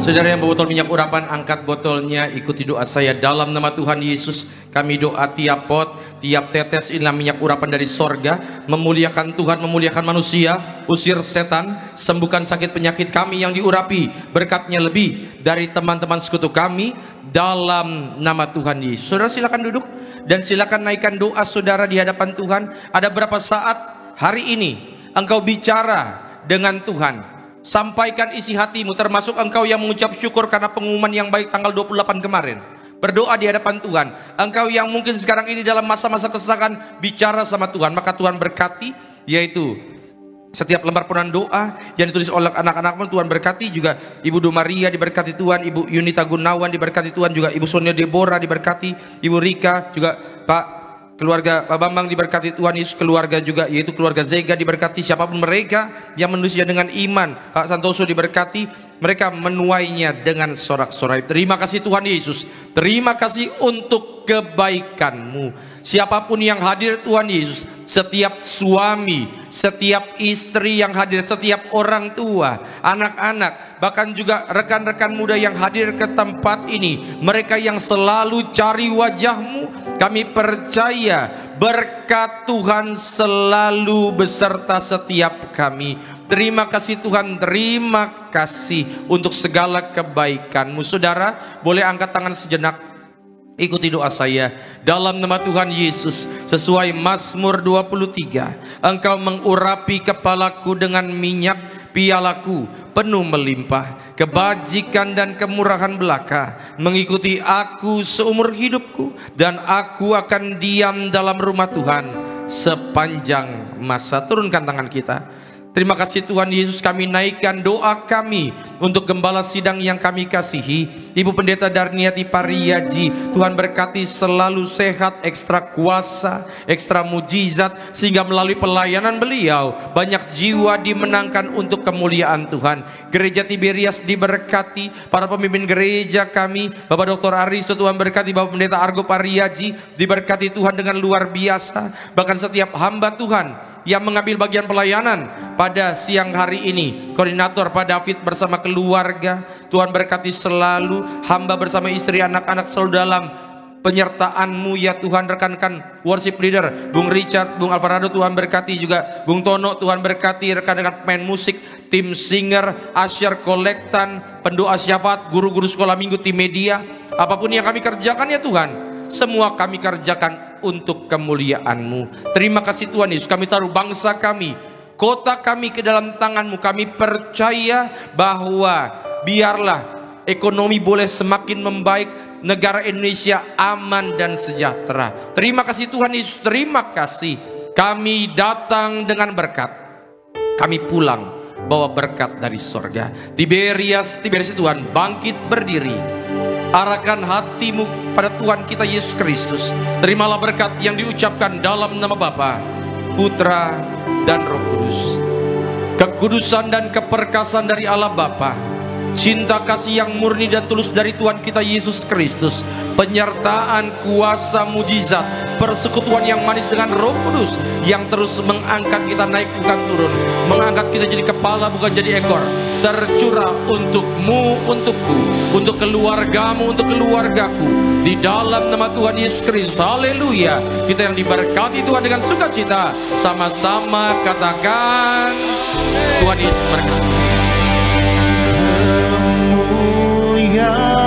Saudara yang bawa botol minyak urapan, angkat botolnya, ikuti doa saya. Dalam nama Tuhan Yesus, kami doa tiap pot, tiap tetes inilah minyak urapan dari sorga. Memuliakan Tuhan, memuliakan manusia. Usir setan, sembuhkan sakit penyakit kami yang diurapi. Berkatnya lebih dari teman-teman sekutu kami. Dalam nama Tuhan Yesus. Saudara silakan duduk dan silakan naikkan doa saudara di hadapan Tuhan. Ada berapa saat hari ini engkau bicara dengan Tuhan? Sampaikan isi hatimu, termasuk engkau yang mengucap syukur karena pengumuman yang baik tanggal 28 kemarin. Berdoa di hadapan Tuhan. Engkau yang mungkin sekarang ini dalam masa-masa kesesakan, bicara sama Tuhan, maka Tuhan berkati. Yaitu setiap lembar penuhan doa yang ditulis oleh anak-anak pun Tuhan berkati. Juga Ibu Du Maria diberkati Tuhan, Ibu Yunita Gunawan diberkati Tuhan, juga Ibu Sonia Deborah diberkati, Ibu Rika, juga Pak keluarga Pak Bambang diberkati Tuhan Yesus, keluarga juga yaitu keluarga Zega diberkati, siapapun mereka yang menulisnya dengan iman. Pak Santoso diberkati, mereka menuainya dengan sorak-sorai. Terima kasih Tuhan Yesus. Terima kasih untuk kebaikan-Mu. Siapapun yang hadir Tuhan Yesus, setiap suami, setiap istri yang hadir, setiap orang tua, anak-anak, bahkan juga rekan-rekan muda yang hadir ke tempat ini, mereka yang selalu cari wajah-Mu, kami percaya berkat Tuhan selalu beserta setiap kami. Terima kasih Tuhan, terima kasih untuk segala kebaikan-Mu. Saudara, boleh angkat tangan sejenak, ikuti doa saya. Dalam nama Tuhan Yesus, sesuai Mazmur 23, Engkau mengurapi kepalaku dengan minyak, pialaku penuh melimpah. Kebajikan dan kemurahan belaka mengikuti aku seumur hidupku, dan aku akan diam dalam rumah Tuhan sepanjang masa. Turunkan tangan kita. Terima kasih Tuhan Yesus, kami naikkan doa kami untuk gembala sidang yang kami kasihi, Ibu Pendeta Darniati Pariyaji. Tuhan berkati selalu sehat, ekstra kuasa, ekstra mujizat, sehingga melalui pelayanan beliau banyak jiwa dimenangkan untuk kemuliaan Tuhan. Gereja Tiberias diberkati, para pemimpin gereja kami, Bapak Dr. Aristo, Tuhan berkati. Bapak Pendeta Argo Pariyaji diberkati Tuhan dengan luar biasa. Bahkan setiap hamba Tuhan yang mengambil bagian pelayanan pada siang hari ini, koordinator Pak David bersama keluarga, Tuhan berkati selalu. Hamba bersama istri, anak-anak selalu dalam penyertaan-Mu ya Tuhan. Rekan-rekan worship leader, Bung Richard, Bung Alvarado, Tuhan berkati. Juga Bung Tono, Tuhan berkati. Rekan-rekan pemain musik, tim singer, asyar kolektan, pendoa syafaat, guru-guru sekolah minggu, tim media. Apapun yang kami kerjakan ya Tuhan, semua kami kerjakan untuk kemuliaan-Mu. Terima kasih Tuhan Yesus, kami taruh bangsa kami, kota kami ke dalam tangan-Mu. Kami percaya bahwa biarlah ekonomi boleh semakin membaik, negara Indonesia aman dan sejahtera. Terima kasih Tuhan Yesus, terima kasih. Kami datang dengan berkat, kami pulang bawa berkat dari sorga. Tiberias Tuhan, bangkit berdiri. Arahkan hatimu pada Tuhan kita Yesus Kristus. Terimalah berkat yang diucapkan dalam nama Bapa, Putra, dan Roh Kudus. Kekudusan dan keperkasaan dari Allah Bapa, cinta kasih yang murni dan tulus dari Tuhan kita Yesus Kristus, penyertaan kuasa mujizat, persekutuan yang manis dengan Roh Kudus yang terus mengangkat kita naik bukan turun, mengangkat kita jadi kepala bukan jadi ekor, tercurah untuk-Mu, untukku, untuk keluargamu, untuk keluargaku, di dalam nama Tuhan Yesus Kristus. Haleluya. Kita yang diberkati Tuhan dengan sukacita, sama-sama katakan Tuhan Yesus berkati. Kemuliaan